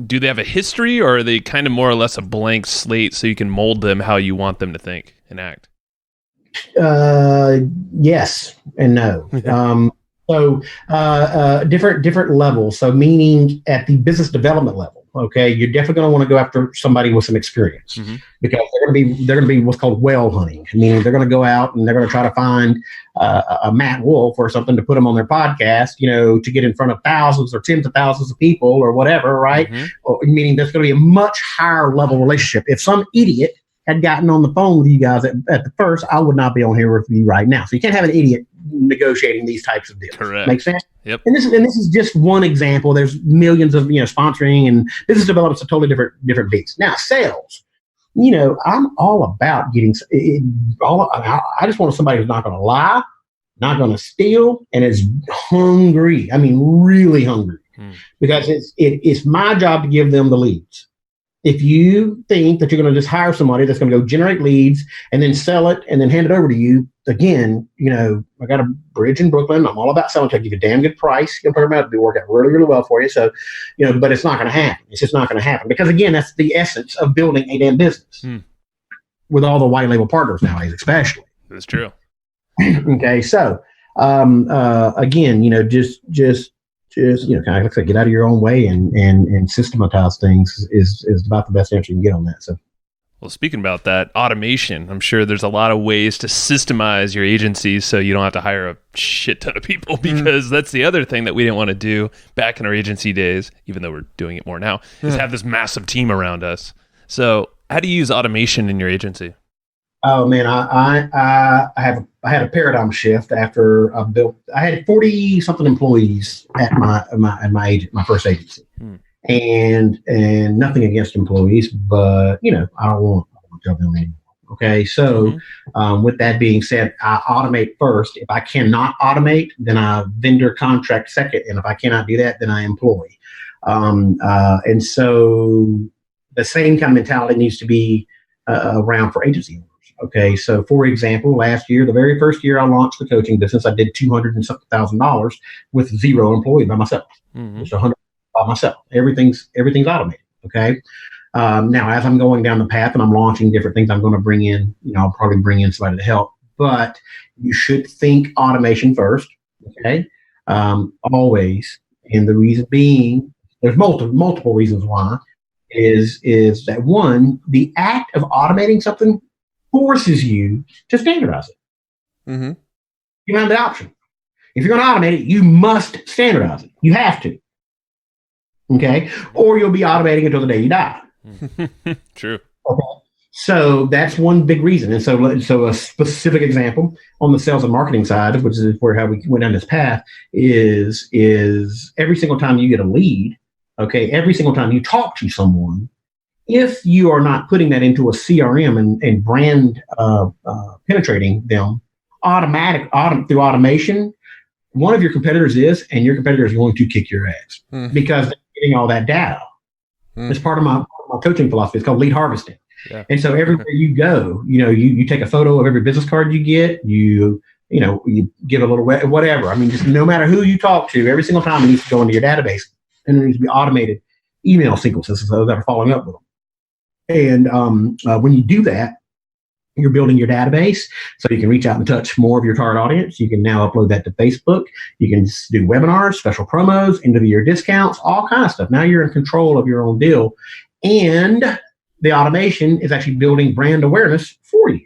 do they have a history or are they kind of more or less a blank slate so you can mold them how you want them to think and act? Yes and no. So different levels. So meaning at the business development level, okay, you're definitely going to want to go after somebody with some experience because they're going to be what's called whale hunting. Meaning they're going to go out and they're going to try to find a Matt Wolf or something to put them on their podcast, to get in front of thousands or tens of thousands of people or whatever, right? Or, meaning there's going to be a much higher level relationship. If some idiot had gotten on the phone with you guys at the first, I would not be on here with you right now. So you can't have an idiot negotiating these types of deals. Correct. Make sense? Yep. And this is just one example. There's millions of sponsoring and business development's a totally different beast. Now sales, I'm all about getting I just want somebody who's not going to lie, not going to steal, and is hungry. I mean, really hungry, because it's my job to give them the leads. If you think that you're going to just hire somebody that's going to go generate leads and then sell it and then hand it over to you, again, I got a bridge in Brooklyn. I'm all about selling. I give you a damn good price. It'll work out really, really well for you. So, but it's not going to happen. It's just not going to happen because, again, that's the essence of building a damn business with all the white label partners nowadays, especially. That's true. Okay, so again, just kind of get out of your own way and systematize things is about the best answer you can get on that. So, well, speaking about that, automation, I'm sure there's a lot of ways to systemize your agency so you don't have to hire a shit ton of people because that's the other thing that we didn't want to do back in our agency days, even though we're doing it more now, is have this massive team around us. So how do you use automation in your agency? Oh man, I had a paradigm shift after I had 40 something employees at my first agency. and nothing against employees, but I don't want to them anymore. Okay, so with that being said, I automate first. If I cannot automate, then I vendor contract second, and if I cannot do that, then I employ. And so the same kind of mentality needs to be around for agency owners. Okay, so for example, last year, the very first year I launched the coaching business, I did $200,000 with 0 employees by myself. Just 100 by myself. Everything's automated. Okay. Now, as I'm going down the path and I'm launching different things, I'm going to bring in, I'll probably bring in somebody to help. But you should think automation first. Okay. Always. And the reason being, there's multiple reasons why. Is that one, the act of automating something forces you to standardize it. You don't have the option. If you're going to automate it, you must standardize it. You have to. Okay? Or you'll be automating until the day you die. True. Okay. So that's one big reason. And so a specific example on the sales and marketing side, which is how we went down this path, is every single time you get a lead, okay, every single time you talk to someone, if you are not putting that into a CRM and brand penetrating them through automation, one of your competitors and your competitor is going to kick your ass because they're getting all that data. It's part of my coaching philosophy. It's called lead harvesting. Yeah. And so everywhere you go, you take a photo of every business card you get, you give a little whatever. I mean, just no matter who you talk to, every single time it needs to go into your database, and there needs to be automated email sequences so that are following up with them. And when you do that, you're building your database so you can reach out and touch more of your target audience. You can now upload that to Facebook. You can do webinars, special promos, end of the year discounts, all kinds of stuff. Now you're in control of your own deal. And the automation is actually building brand awareness for you.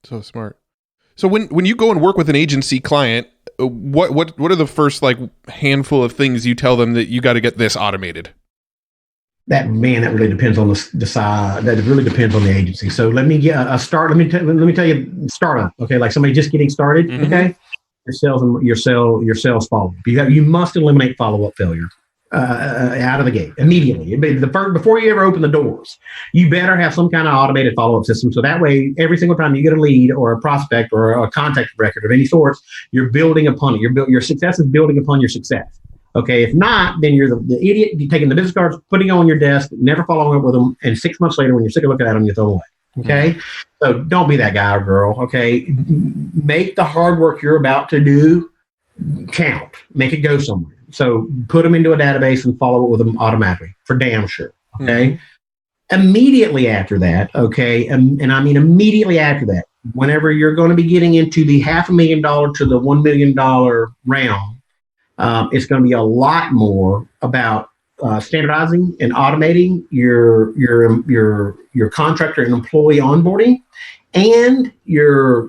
So smart. So when you go and work with an agency client, what are the first handful of things you tell them that you got to get this automated? That really depends on the side. That really depends on the agency. So let me get a start. Let me tell you startup. Okay, like somebody just getting started. Okay, your sales follow up. You must eliminate follow up failure out of the gate immediately. Before you ever open the doors, you better have some kind of automated follow up system. So that way, every single time you get a lead or a prospect or a contact record of any sort, you're building upon it. Your success is building upon your success. Okay, if not, then you're the idiot. You're taking the business cards, putting them on your desk, never following up with them, and 6 months later, when you're sick of looking at them, you throw them away. Okay, so don't be that guy or girl. Okay, make the hard work you're about to do count. Make it go somewhere. So put them into a database and follow up with them automatically for damn sure. Okay, immediately after that. Okay, and I mean immediately after that, whenever you're going to be getting into the $500,000 to the $1 million realm. It's going to be a lot more about standardizing and automating your contractor and employee onboarding, and your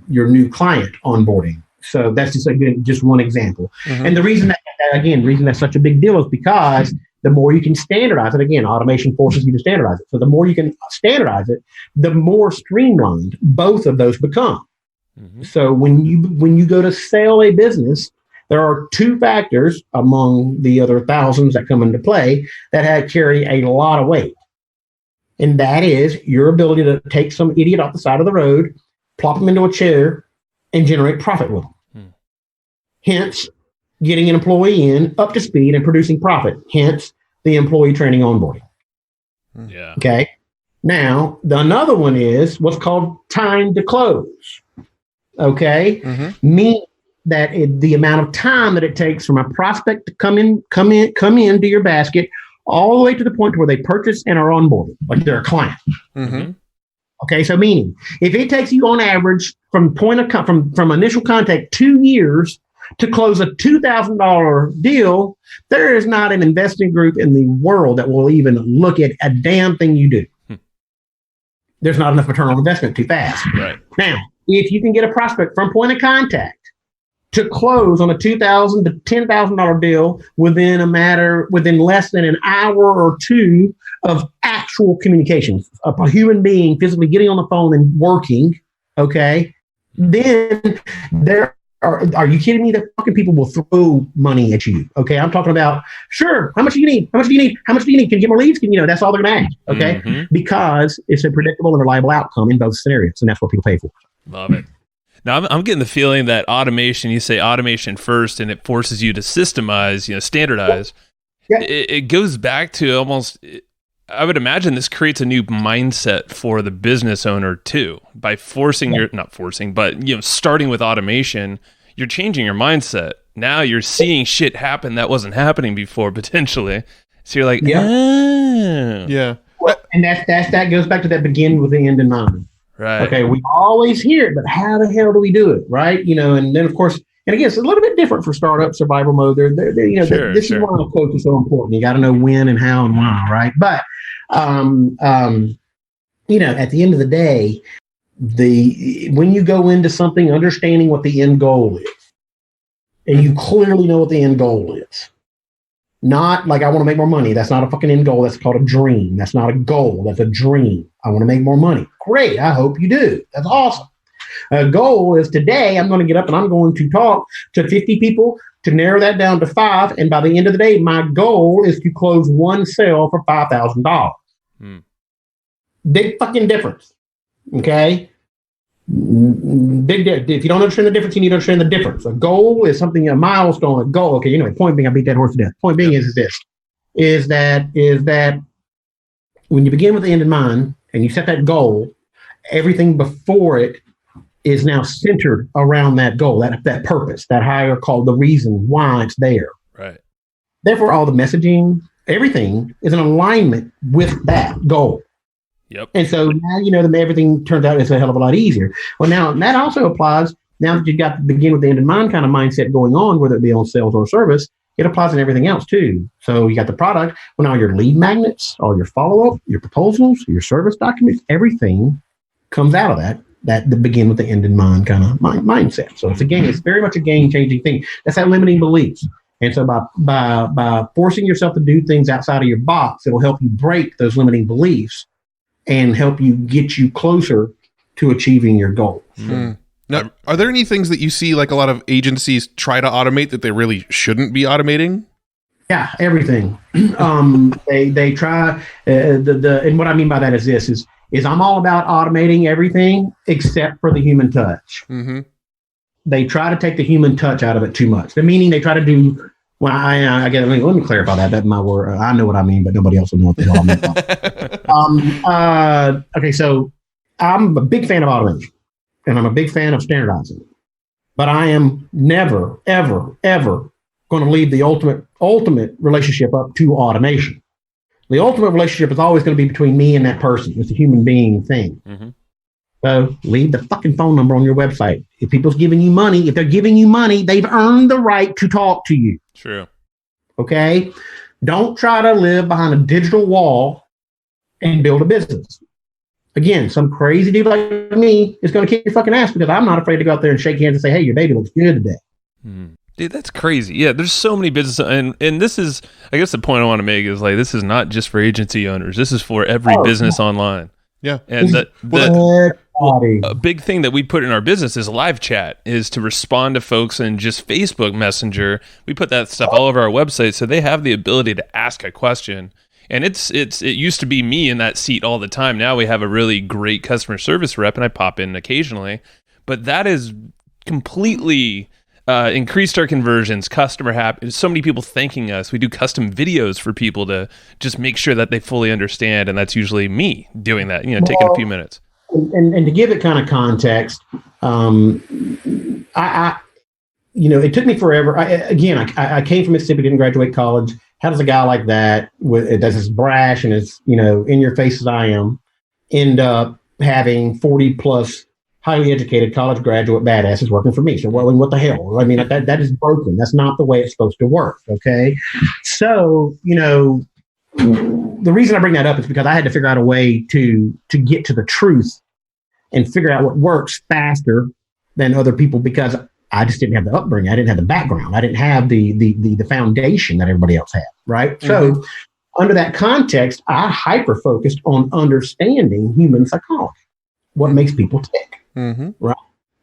new client onboarding. So that's just one example. And the reason that's such a big deal is because the more you can standardize it, again, automation forces you to standardize it. So the more you can standardize it, the more streamlined both of those become. So when you go to sell a business, there are 2 factors among the other thousands that come into play that carry a lot of weight. And that is your ability to take some idiot off the side of the road, plop them into a chair, and generate profit with them. Hence, getting an employee in up to speed and producing profit. Hence, the employee training onboarding. Yeah. Okay. Now, another one is what's called time to close. Okay. Meaning that the amount of time that it takes from a prospect to come into your basket all the way to the point where they purchase and are onboarded, like they're a client. Okay, so meaning if it takes you on average from initial contact 2 years to close a $2,000 deal, there is not an investing group in the world that will even look at a damn thing you do. There's not enough return on investment too fast. Right. Now, if you can get a prospect from point of contact to close on a $2,000 to $10,000 deal within less than an hour or 2 of actual communications, a human being physically getting on the phone and working, okay, then there Are you kidding me? That fucking people will throw money at you. Okay, I'm talking about, sure, how much do you need? How much do you need? How much do you need? Can you get more leads? That's all they're going to ask. Okay, because it's a predictable and reliable outcome in both scenarios, and that's what people pay for. Love it. Now, I'm getting the feeling that automation, you say automation first, and it forces you to systemize, standardize. Yeah. It goes back to almost, I would imagine this creates a new mindset for the business owner too. By forcing starting with automation, you're changing your mindset. Now you're seeing shit happen that wasn't happening before potentially. So you're like, oh. Yeah. And that goes back to that begin with the end in mind. Right. Okay, we always hear it, but how the hell do we do it, right? And then of course, and again, it's a little bit different for startup survival mode. This is why the quote is so important. You got to know when and how and why, right? But at the end of the day, when you go into something, understanding what the end goal is, and you clearly know what the end goal is. Not like I want to make more money. That's not a fucking end goal. That's called a dream. That's not a goal. That's a dream. I want to make more money. Great. I hope you do. That's awesome. A goal is today I'm going to get up and I'm going to talk to 50 people to narrow that down to 5. And by the end of the day, my goal is to close one sale for $5,000. Big fucking difference. Okay. If you don't understand the difference, you need to understand the difference. A goal is something, a milestone, a goal. Okay, anyway, point being, I beat that horse to death. Point being is that when you begin with the end in mind and you set that goal, everything before it is now centered around that goal, that purpose, that higher call, the reason why it's there. Right. Therefore, all the messaging, everything is in alignment with that goal. Yep. And so now, everything turns out it's a hell of a lot easier. Well, now that also applies, now that you've got the begin with the end in mind kind of mindset going on, whether it be on sales or service, it applies in everything else too. So you got the product. Well, now your lead magnets, all your follow-up, your proposals, your service documents, everything comes out of that the begin with the end in mind kind of mindset. So it's very much a game-changing thing. That's that limiting beliefs. And so by forcing yourself to do things outside of your box, it'll help you break those limiting beliefs and help you get you closer to achieving your goal. Now, are there any things that you see like a lot of agencies try to automate that they really shouldn't be automating? Yeah, everything. They try. And what I mean by that is this: is I'm all about automating everything except for the human touch. Mm-hmm. They try to take the human touch out of it too much. The meaning they try to do. Well, I get. Let me clarify that. That's my word. I know what I mean, but nobody else will know what the hell I mean. Okay, so I'm a big fan of automation, and I'm a big fan of standardizing. But I am never, ever, ever going to leave the ultimate relationship up to automation. The ultimate relationship is always going to be between me and that person. It's a human being thing. Mm-hmm. So leave the fucking phone number on your website. If people's giving you money, if they're giving you money, they've earned the right to talk to you. True. Okay? Don't try to live behind a digital wall and build a business. Again, some crazy dude like me is going to kick your fucking ass because I'm not afraid to go out there and shake hands and say, hey, your baby looks good today. Dude, that's crazy. Yeah, there's so many businesses. And this is, I guess the point I want to make is like, this is not just for agency owners. This is for every business online. Yeah. And a big thing that we put in our business is live chat, is to respond to folks in just Facebook Messenger. We put that stuff all over our website so they have the ability to ask a question. And it used to be me in that seat all the time. Now we have a really great customer service rep and I pop in occasionally. But that is completely increased our conversions, customer happy. So many people thanking us. We do custom videos for people to just make sure that they fully understand. And that's usually me doing that, taking a few minutes. And to give it kind of context, it took me forever. I came from Mississippi, didn't graduate college. How does a guy like that, that's as brash and as, in your face as I am, end up having 40 plus highly educated college graduate badasses working for me? So, what the hell? I mean, that is broken. That's not the way it's supposed to work. Okay. So, the reason I bring that up is because I had to figure out a way to get to the truth and figure out what works faster than other people, because I just didn't have the upbringing. I didn't have the background. I didn't have the foundation that everybody else had. Right. Mm-hmm. So under that context, I hyper-focused on understanding human psychology, what makes people tick. Mm-hmm. Right.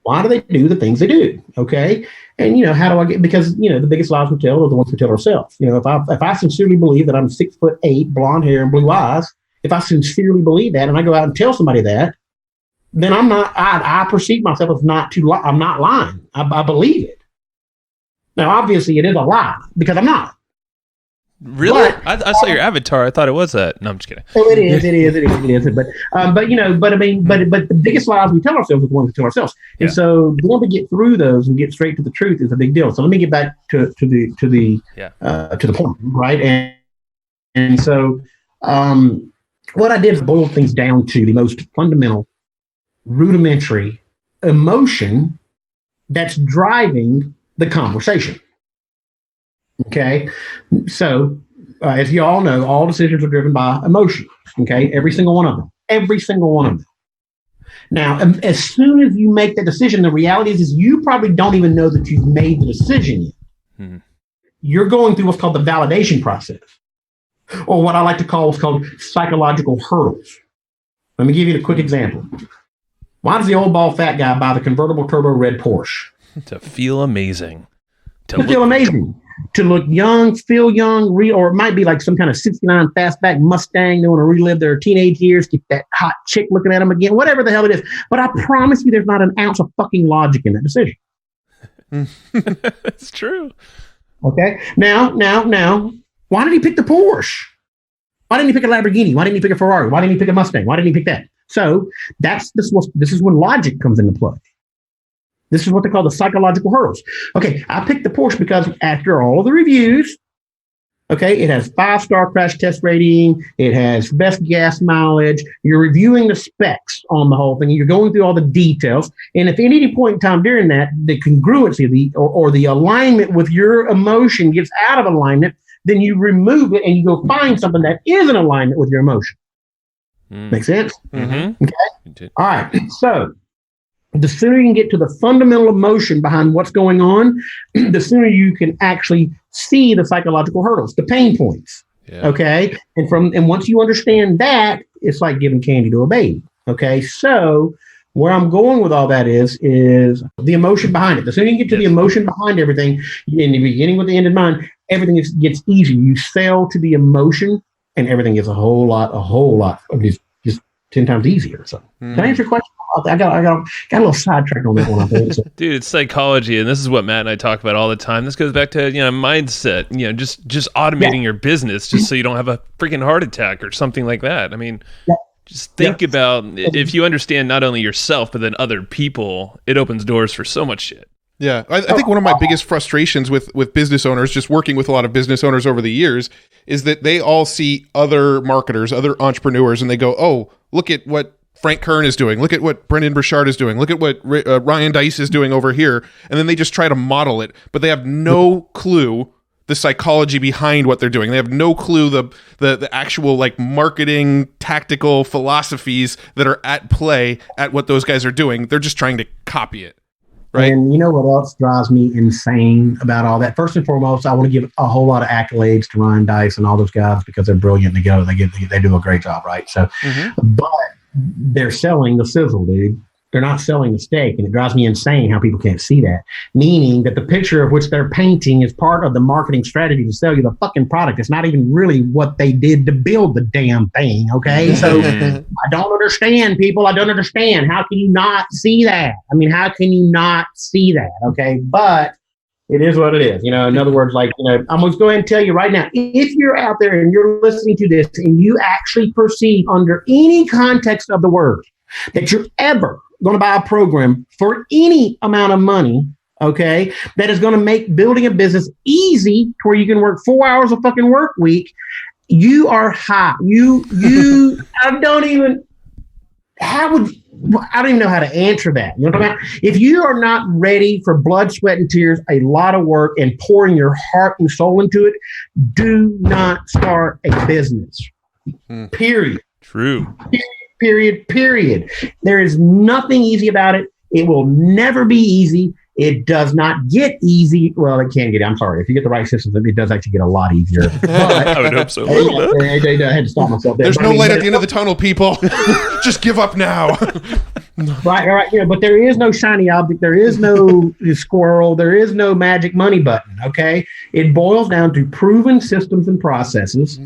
Why do they do the things they do? Okay. And, how do I get, because, the biggest lies we tell are the ones we tell ourselves. If I sincerely believe that I'm 6'8", blonde hair and blue eyes, if I sincerely believe that and I go out and tell somebody that, then I perceive myself as I'm not lying. I believe it. Now, obviously it is a lie because I'm not. Really? I saw your avatar. I thought it was that. No, I'm just kidding. Oh, it is. But the biggest lies we tell ourselves is the ones we tell ourselves. And so being able to get through those and get straight to the truth is a big deal. So let me get back to the point, right? And so what I did is boil things down to the most fundamental, rudimentary emotion that's driving the conversation. Okay, so as you all know, all decisions are driven by emotion. Okay, every single one of them. Now, as soon as you make that decision, the reality is you probably don't even know that you've made the decision yet. Hmm. You're going through what's called the validation process, or what I like to call what's called psychological hurdles. Let me give you a quick example. Why does the old bald fat guy buy the convertible turbo red Porsche? To feel amazing. To feel amazing. To look young, feel young, or it might be like some kind of 69 fastback Mustang. They want to relive their teenage years, get that hot chick looking at them again, whatever the hell it is. But I promise you there's not an ounce of fucking logic in that decision. It's true. Okay. Now, why did he pick the Porsche? Why didn't he pick a Lamborghini? Why didn't he pick a Ferrari? Why didn't he pick a Mustang? Why didn't he pick that? So this is when logic comes into play. This is what they call the psychological hurdles. Okay, I picked the Porsche because after all of the reviews, okay, it has 5-star crash test rating. It has best gas mileage. You're reviewing the specs on the whole thing. You're going through all the details. And if at any point in time during that, the congruency or the alignment with your emotion gets out of alignment, then you remove it and you go find something that is in alignment with your emotion. Make sense? Mm-hmm. Okay. All right. So the sooner you can get to the fundamental emotion behind what's going on, the sooner you can actually see the psychological hurdles, the pain points. Yeah. Okay. And once you understand that, it's like giving candy to a baby. Okay. So where I'm going with all that is the emotion behind it. The sooner you get to the emotion behind everything, in the beginning with the end in mind, everything gets easier. You sell to the emotion and everything is a whole lot of just 10 times easier. So can I answer your question? I got a little sidetracked on that one, I think. So. Dude, it's psychology, and this is what Matt and I talk about all the time. This goes back to mindset. Just automating your business, just so you don't have a freaking heart attack or something like that. I mean, just think about if you understand not only yourself but then other people, it opens doors for so much shit. Yeah, I think one of my biggest frustrations with business owners, just working with a lot of business owners over the years, is that they all see other marketers, other entrepreneurs, and they go, "Oh, look at what Frank Kern is doing. Look at what Brendan Burchard is doing. Look at what Ryan Dice is doing over here." And then they just try to model it, but they have no clue the psychology behind what they're doing. They have no clue the actual like marketing tactical philosophies that are at play at what those guys are doing. They're just trying to copy it. Right. And you know what else drives me insane about all that? First and foremost, I want to give a whole lot of accolades to Ryan Dice and all those guys because they're brilliant together. They do a great job, right? So, but they're selling the sizzle, dude. They're not selling the steak, and it drives me insane how people can't see that. Meaning that the picture of which they're painting is part of the marketing strategy to sell you the fucking product. It's not even really what they did to build the damn thing, okay? So I don't understand, people. I don't understand. How can you not see that? I mean, how can you not see that, okay? But it is what it is. In other words, I'm going to go ahead and tell you right now, if you're out there and you're listening to this and you actually perceive under any context of the word that you're ever going to buy a program for any amount of money, okay, that is going to make building a business easy to where you can work 4 hours a fucking work week, you are hot. I don't even know how to answer that. You know what I'm talking about? If you are not ready for blood, sweat, and tears, a lot of work, and pouring your heart and soul into it, do not start a business. Period. True. Period. There is nothing easy about it. It will never be easy. It does not get easy. Well, it can get. I'm sorry. If you get the right systems, it does actually get a lot easier. But I would hope so. I had to stop myself there. There's no light at the end of the tunnel, people. Just give up now. Right. Yeah, but there is no shiny object. There is no squirrel. There is no magic money button. Okay. It boils down to proven systems and processes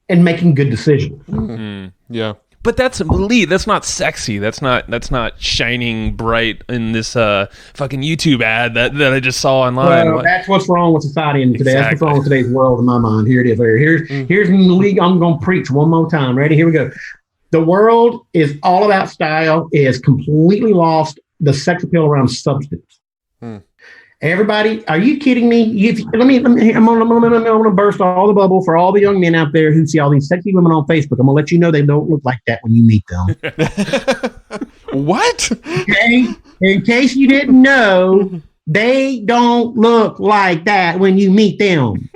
and making good decisions. Mm-hmm. Yeah. But that's Lee. That's not sexy. That's not shining bright in this fucking YouTube ad that I just saw online. Well, that's what's wrong with society and today. Exactly. That's what's wrong with today's world in my mind. Here it is. Here's Lee. I'm going to preach one more time. Ready? Here we go. The world is all about style. It has completely lost the sex appeal around substance. Everybody, are you kidding me? I'm gonna burst all the bubble for all the young men out there who see all these sexy women on Facebook. I'm gonna let you know they don't look like that when you meet them. What? Okay? In case you didn't know, they don't look like that when you meet them.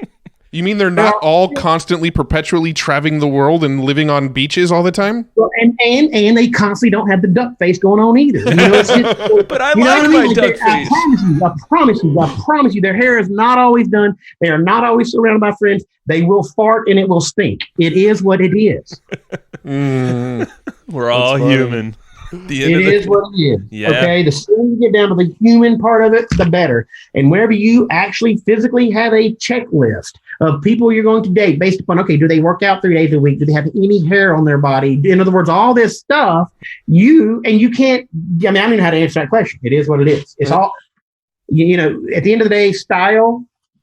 You mean they're not all constantly, perpetually traveling the world and living on beaches all the time? Well, and they constantly don't have the duck face going on either. You know, it's just, but I like my duck face. I promise you, their hair is not always done. They are not always surrounded by friends. They will fart and it will stink. It is what it is. We're all human. It is what it is. Yeah. Okay. The sooner you get down to the human part of it, the better. And whenever you actually physically have a checklist of people you're going to date based upon, okay, do they work out 3 days a week? Do they have any hair on their body? In other words, all this stuff, you can't, I don't know how to answer that question. It is what it is. It's all, at the end of the day, style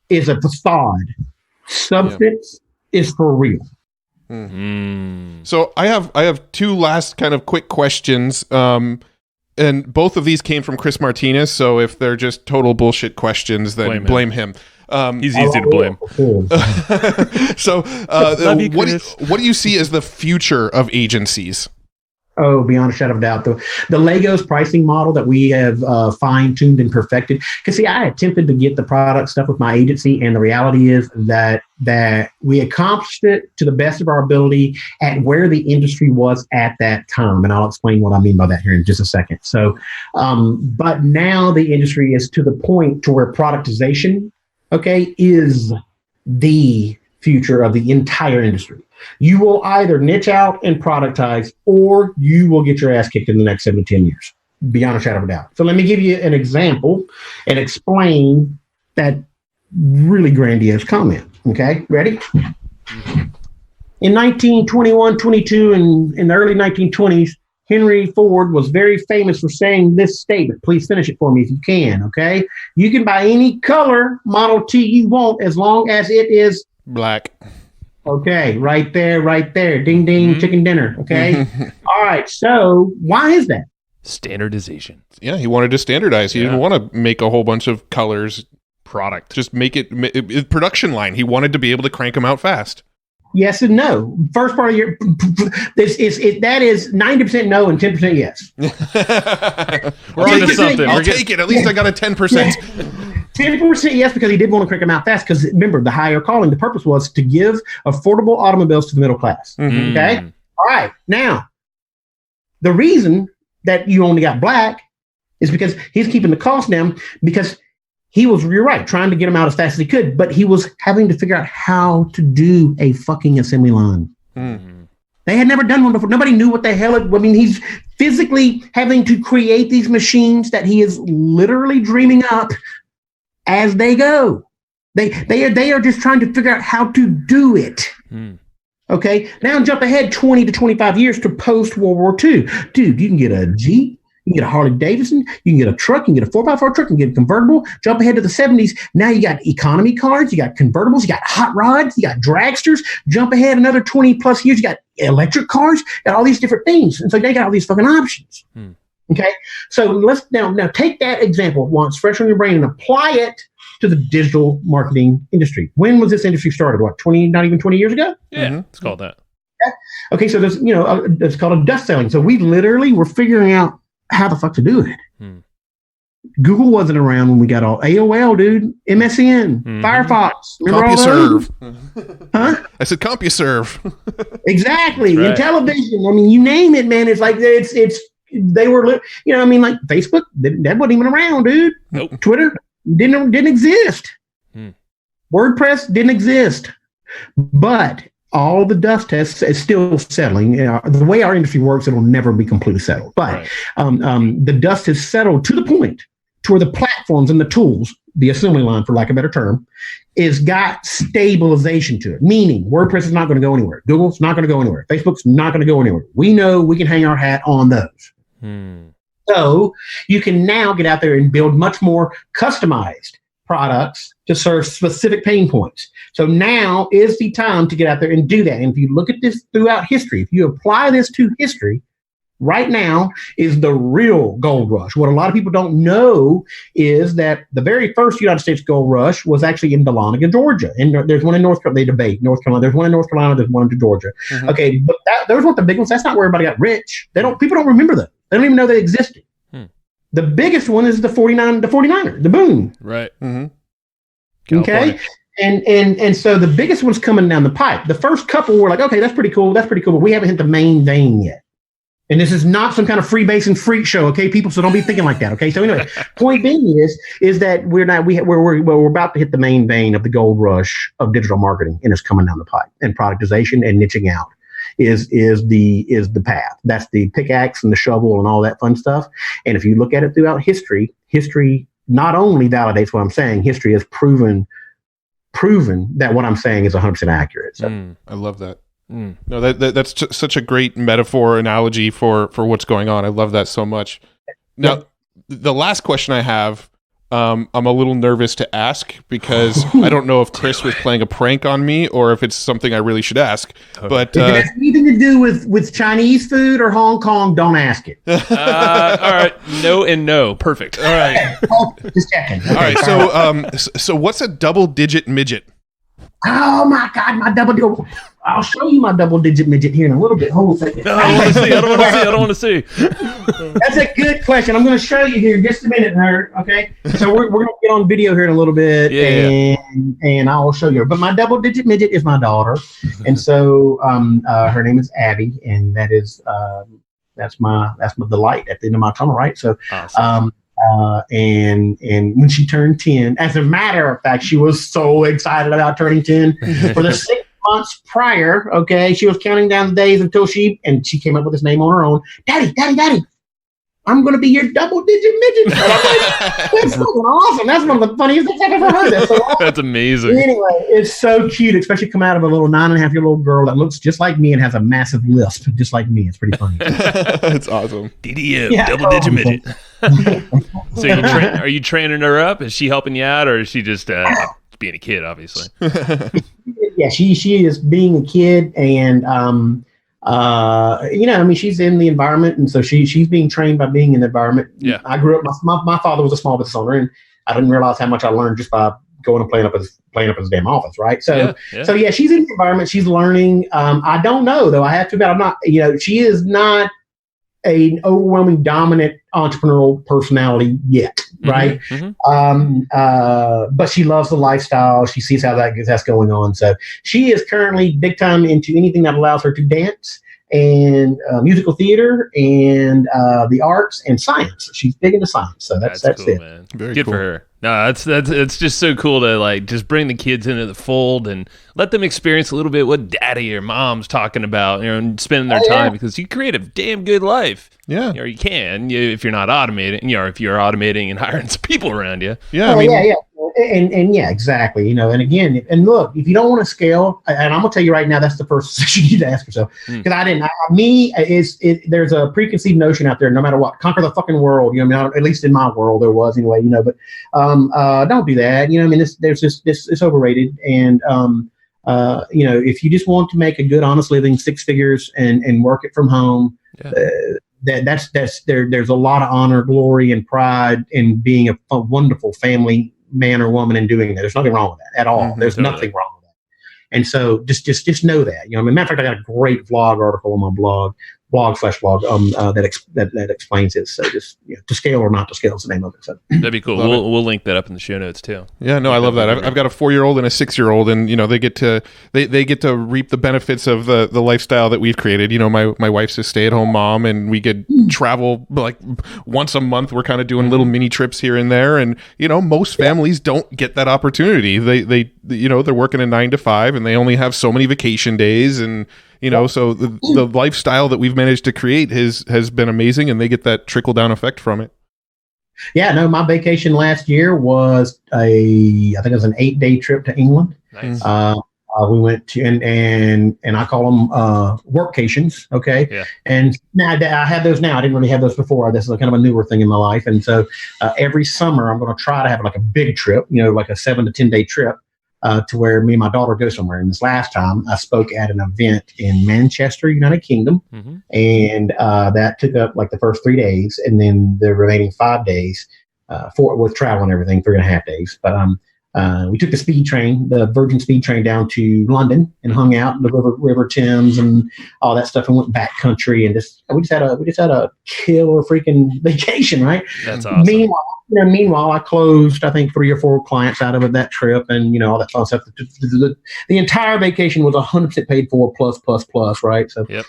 is a facade. Substance is for real. So I have two last kind of quick questions, and both of these came from Chris Martinez. So if they're just total bullshit questions, then blame him. He's easy to blame. So what do you see as the future of agencies? Oh, beyond a shadow of a doubt. The Legos pricing model that we have fine-tuned and perfected. Because, see, I attempted to get the product stuff with my agency, and the reality is that we accomplished it to the best of our ability at where the industry was at that time. And I'll explain what I mean by that here in just a second. So, but now the industry is to the point to where productization, is the future of the entire industry. You will either niche out and productize, or you will get your ass kicked in the next 7 to 10 years, beyond a shadow of a doubt. So let me give you an example and explain that really grandiose comment. Okay, ready? In 1921, 22, and in the early 1920s, Henry Ford was very famous for saying this statement. Please finish it for me if you can, okay? You can buy any color Model T you want as long as it is black. Okay, right there. Ding, ding, chicken dinner. Okay. All right. So why is that? Standardization. Yeah, he wanted to standardize. He didn't want to make a whole bunch of colors product. Just make it production line. He wanted to be able to crank them out fast. Yes and no. First part of your that is 90% no and 10% yes. We're on to something. I'll take it. At least I got a 10%. 10% yes, because he did want to crank them out fast. Because remember, the higher calling, the purpose was to give affordable automobiles to the middle class. Okay. All right. Now, the reason that you only got black is because he's keeping the cost down, because he was, you're right, trying to get them out as fast as he could, but he was having to figure out how to do a fucking assembly line. They had never done one before. Nobody knew what the hell he's physically having to create these machines that he is literally dreaming up as they go. They are just trying to figure out how to do it. Okay, now jump ahead 20 to 25 years to post-World War II. Dude, you can get a Jeep, you can get a Harley Davidson, you can get a truck, you can get a 4x4 truck, you can get a convertible. Jump ahead to the 70s. Now you got economy cars, you got convertibles, you got hot rods, you got dragsters. Jump ahead another 20 plus years, you got electric cars, got all these different things. And so they got all these fucking options. Okay, so let's now take that example once fresh on your brain and apply it to the digital marketing industry. When was this industry started? What, 20, not even 20 years ago? Yeah, it's called that. Okay, so there's, it's called a dust selling. So we literally were figuring out how the fuck to do it. Google wasn't around when we got all AOL, dude, MSN, Firefox. CompuServe. Huh? I said CompuServe. Exactly. Right. And television. I mean, you name it, man. It's like it's they were, like Facebook, that wasn't even around, dude. Nope. Twitter didn't exist. WordPress didn't exist. But all the dust is still settling. The way our industry works, it'll never be completely settled. But the dust has settled to the point to where the platforms and the tools, the assembly line, for lack of a better term, is got stabilization to it. Meaning WordPress is not going to go anywhere. Google's not going to go anywhere. Facebook's not going to go anywhere. We know we can hang our hat on those. So you can now get out there and build much more customized products to serve specific pain points. So now is the time to get out there and do that. And if you look at this throughout history, if you apply this to history, right now is the real gold rush. What a lot of people don't know is that the very first United States gold rush was actually in Dahlonega, Georgia. And there's one in North Carolina. They debate North Carolina. There's one in North Carolina. There's one in Georgia. Okay, but those weren't the big ones. That's not where everybody got rich. People don't remember those. They don't even know they existed. The biggest one is the 49er, the boom. Right. Okay. And so the biggest one's coming down the pipe. The first couple were like, okay, that's pretty cool. But we haven't hit the main vein yet. And this is not some kind of freebasing freak show, okay, people? So don't be thinking like that, okay? So anyway, point being is that we're about to hit the main vein of the gold rush of digital marketing, and it's coming down the pipe. And productization and niching out is the path. That's the pickaxe and the shovel and all that fun stuff. And if you look at it throughout history not only validates what I'm saying, history has proven that what I'm saying is 100% accurate. So I love that. No, that's such a great metaphor analogy for what's going on. I love that so much. Now, the last question I have, I'm a little nervous to ask because I don't know if Chris was playing a prank on me or if it's something I really should ask. But if it has anything to do with Chinese food or Hong Kong, don't ask it. All right, no and no, perfect. All right, just checking. Okay. All right, so what's a double-digit midget? Oh my God, I'll show you my double-digit midget here in a little bit. Hold on a second. No, I don't want to see. That's a good question. I'm going to show you here in just a minute, Nerd. Okay, so we're going to get on video here in a little bit, and I will show you. But my double-digit midget is my daughter, and so her name is Abby, and that's my delight at the end of my tunnel, right? So, awesome. And when she turned 10, as a matter of fact, she was so excited about turning 10 for the 6 months prior. Okay. She was counting down the days until she came up with this name on her own. Daddy, I'm going to be your double-digit midget. That's fucking awesome. That's one of the funniest things I've ever heard. That's amazing. Anyway, it's so cute, especially come out of a little 9.5-year-old girl that looks just like me and has a massive lisp, just like me. It's pretty funny. That's awesome. DDM, double-digit midget. So are you training her up? Is she helping you out, or is she just being a kid, obviously? Yeah, she is being a kid, and she's in the environment, and so she's being trained by being in the environment. Yeah. I grew up. My father was a small business owner, and I didn't realize how much I learned just by going and playing up his damn office, right? So she's in the environment. She's learning. I don't know though. I have to admit, I'm not. She is not an overwhelming dominant entrepreneurial personality yet, right? But she loves the lifestyle. She sees how that's going on. So she is currently big time into anything that allows her to dance and musical theater and the arts and science. She's big into science. So that's cool, it. Man. Very good cool. for her. No, it's just so cool to like just bring the kids into the fold and let them experience a little bit what daddy or mom's talking about, and spending their time, because you create a damn good life. Yeah. Or you can, if you're not automating, if you're automating and hiring some people around you. Yeah. And yeah, exactly. And again, and look, if you don't want to scale, and I'm gonna tell you right now, that's the first question you need to ask yourself. Because there's a preconceived notion out there, no matter what, conquer the fucking world. At least in my world there was anyway. But don't do that. It's overrated. And if you just want to make a good, honest living, 6 figures, and work it from home. Yeah. There's a lot of honor, glory, and pride in being a wonderful family man or woman and doing that. There's nothing wrong with that at all. There's nothing wrong with that. And so just know that. Matter of fact, I got a great vlog article on my blog blog that explains it. So just to scale or not to scale is the name of it. So that'd be cool. We'll link that up in the show notes too. Yeah, no, I love that. I've got a 4-year-old and a 6-year-old, and they get to reap the benefits of the lifestyle that we've created. My wife's a stay-at-home mom, and we get travel like once a month. We're kind of doing little mini trips here and there, and most families don't get that opportunity. They're working a 9 to 5, and they only have so many vacation days, and so the lifestyle that we've managed to create has been amazing, and they get that trickle down effect from it. Yeah, no, my vacation last year was I think it was an 8-day trip to England. Nice. We went to and I call them workcations. Okay. Yeah. And now I have those now. I didn't really have those before. This is kind of a newer thing in my life. And so every summer I'm going to try to have like a big trip, like a 7 to 10 day trip. To where me and my daughter go somewhere. And this last time I spoke at an event in Manchester, United Kingdom. Mm-hmm. And that took up like the first 3 days. And then the remaining 5 days with travel and everything, 3.5 days. But we took the Virgin Speed train down to London and hung out in the River Thames and all that stuff, and went backcountry, and we just had a killer freaking vacation, right? That's awesome. Meanwhile, I closed, I think, 3 or 4 clients out of that trip, and all that fun stuff. The entire vacation was 100% paid for, plus, right? So, yep.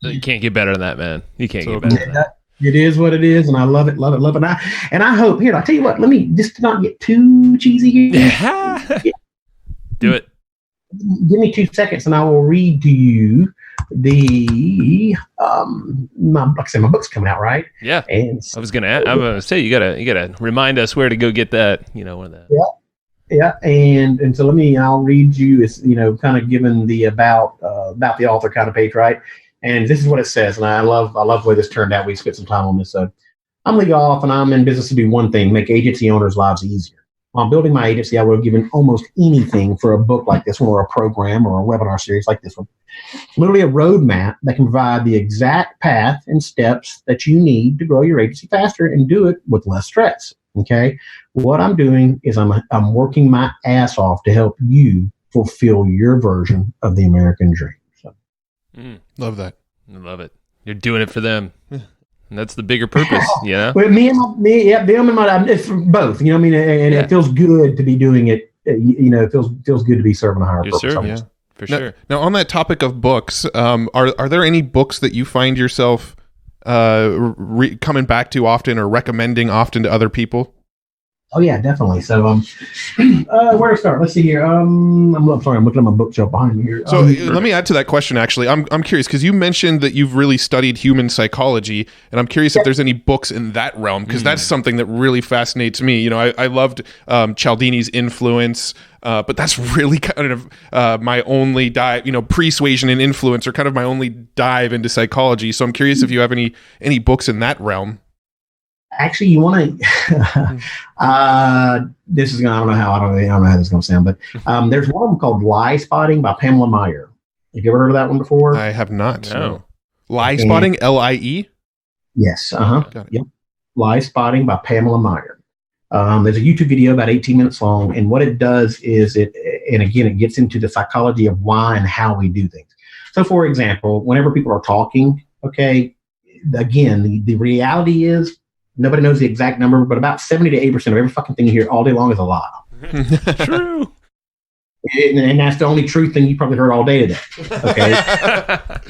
You can't get better than that, man. You can't get better than that. It is what it is, and I love it. And I hope, I'll tell you what, let me just not get too cheesy here. Do it. Give me 2 seconds, and I will read to you my book's coming out, right? Yeah. And I was gonna say you gotta remind us where to go get that, one of that. Yeah. And so I'll read you. It's kind of given the about the author kind of page, right? And this is what it says, and I love the way this turned out. We spent some time on this. So I'm Lee Goff, and I'm in business to do one thing: make agency owners' lives easier. While building my agency, I would have given almost anything for a book like this one, or a program, or a webinar series like this one. Literally a roadmap that can provide the exact path and steps that you need to grow your agency faster and do it with less stress. Okay, what I'm doing is I'm working my ass off to help you fulfill your version of the American dream. So. Love that. I love it. You're doing it for them. And that's the bigger purpose, Well, them and my, it's both, and it feels good to be doing it. It feels good to be serving a higher purpose. Sure, yeah, for sure. Now, on that topic of books, are there any books that you find yourself coming back to often, or recommending often to other people? Oh yeah, definitely. So, where to start? Let's see here. I'm sorry, I'm looking at my bookshelf behind me here. So let me add to that question. Actually, I'm curious because you mentioned that you've really studied human psychology, and I'm curious if there's any books in that realm, because that's something that really fascinates me. I loved Cialdini's Influence. But that's really kind of my only dive. Persuasion and Influence are kind of my only dive into psychology. So I'm curious if you have any books in that realm. Actually, you want to. This is I don't know how this is going to sound, but there's one of them called Lie Spotting by Pamela Meyer. Have you ever heard of that one before? I have not. No. Lie Spotting, LIE. Yes. Yep. Lie Spotting by Pamela Meyer. There's a YouTube video about 18 minutes long, and what it does is it gets into the psychology of why and how we do things. So, for example, whenever people are talking, okay, again, the reality is. Nobody knows the exact number, but about 70 to 80% of every fucking thing you hear all day long is a lie. True. And that's the only true thing you probably heard all day today. Okay. At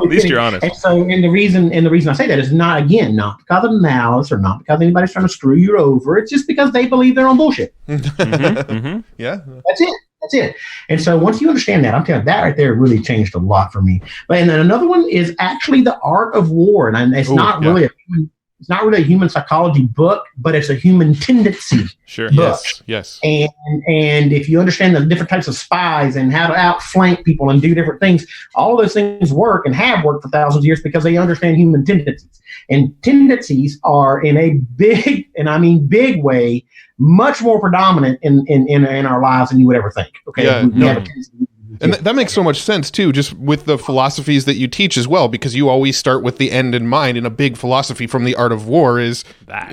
least you're honest. And the reason I say that is not because of malice or not because anybody's trying to screw you over. It's just because they believe they're on bullshit. Yeah. That's it. And so once you understand that, I'm telling you, that right there really changed a lot for me. And then another one is actually The Art of War. And it's not really a human psychology book, but it's a human tendency book. Yes. And if you understand the different types of spies and how to outflank people and do different things, all of those things work and have worked for thousands of years because they understand human tendencies. And tendencies are in a big, and I mean big way, much more predominant in our lives than you would ever think. Okay. Yeah, we have a tendency And that makes so much sense too, just with the philosophies that you teach as well, because you always start with the end in mind. And a big philosophy from the Art of War is that.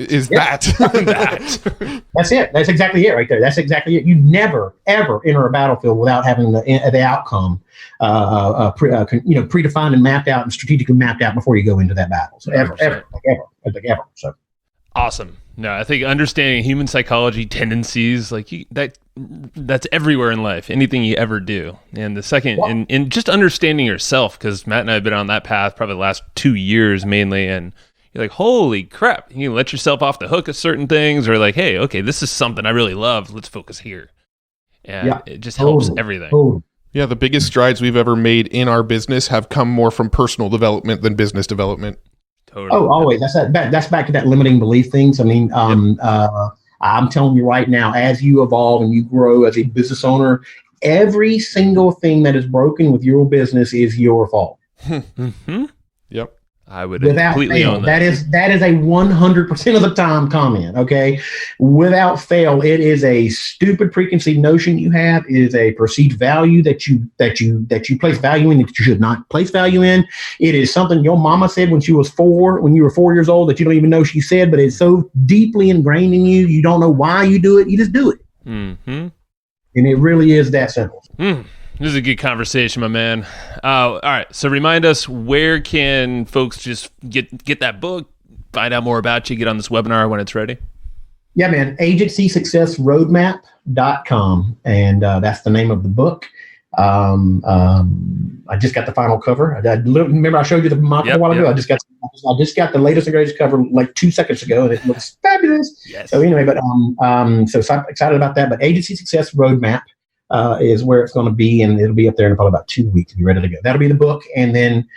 That's it. That's exactly it right there. That's exactly it. You never ever enter a battlefield without having the outcome, predefined and mapped out and strategically mapped out before you go into that battle. So ever. So awesome. No, I think understanding human psychology, tendencies, that's everywhere in life, anything you ever do. And the second, and just understanding yourself, because Matt and I have been on that path probably the last 2 years mainly, and you're like, holy crap, you can let yourself off the hook of certain things, or like, hey, okay, this is something I really love, let's focus here. And it just helps everything. Yeah, the biggest strides we've ever made in our business have come more from personal development than business development. Totally. Oh, always. That's back to that limiting belief things. I mean, I'm telling you right now, as you evolve and you grow as a business owner, every single thing that is broken with your business is your fault. Mm-hmm. Yep. I would completely own that. That is a 100% of the time comment. Okay, without fail, it is a stupid preconceived notion you have. It is a perceived value that you place value in that you should not place value in. It is something your mama said when you were 4 years old that you don't even know she said, but it's so deeply ingrained in you. You don't know why you do it. You just do it. Mm-hmm. And it really is that simple. This is a good conversation, my man. All right, so remind us, where can folks just get that book, find out more about you, get on this webinar when it's ready? Yeah, man, agencysuccessroadmap.com, and that's the name of the book. I just got the final cover. Remember I showed you the model a while ago? I just got the latest and greatest cover like 2 seconds ago, and it looks fabulous. Yes. So anyway, so excited about that. But Agency Success Roadmap is where it's going to be, and it'll be up there in probably about 2 weeks to be ready to go. That'll be the book, and then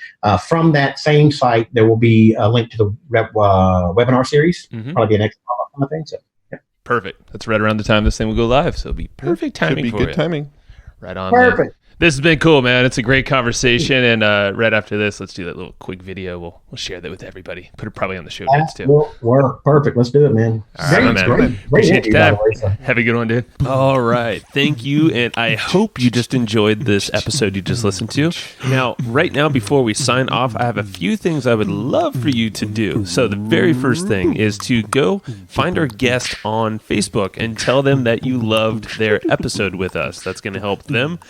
from that same site, there will be a link to the webinar series. Probably be an extra kind of thing. So, yeah. Perfect. That's right around the time this thing will go live, so it'll be perfect timing. Should be good timing. Right on. Perfect. Man. This has been cool, man. It's a great conversation, and right after this, let's do that little quick video. We'll share that with everybody. Put it probably on the show notes too. Will work. Perfect. Let's do it, man. All right, man. Great Appreciate your time. so. Have a good one, dude. All right. Thank you, and I hope you just enjoyed this episode you just listened to. Now, right now, before we sign off, I have a few things I would love for you to do. So the very first thing is to go find our guest on Facebook and tell them that you loved their episode with us. That's going to help them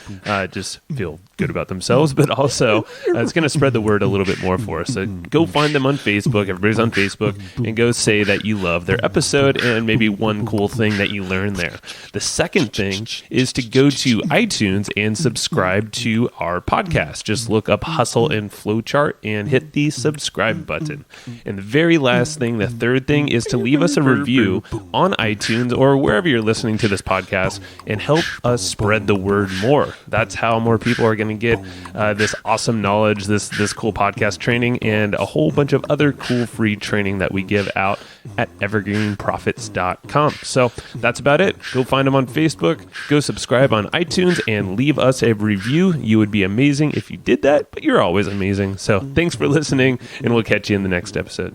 just feel good about themselves, but also it's going to spread the word a little bit more for us. So go find them on Facebook. Everybody's on Facebook, and go say that you love their episode and maybe one cool thing that you learned there. The second thing is to go to iTunes and subscribe to our podcast. Just look up Hustle and Flowchart and hit the subscribe button. And the very last thing, the third thing, is to leave us a review on iTunes or wherever you're listening to this podcast and help us spread the word more. That's how more people are going to get this awesome knowledge, this cool podcast training, and a whole bunch of other cool free training that we give out at evergreenprofits.com. So that's about it. Go find them on Facebook, go subscribe on iTunes, and leave us a review. You would be amazing if you did that, but you're always amazing. So thanks for listening, and we'll catch you in the next episode.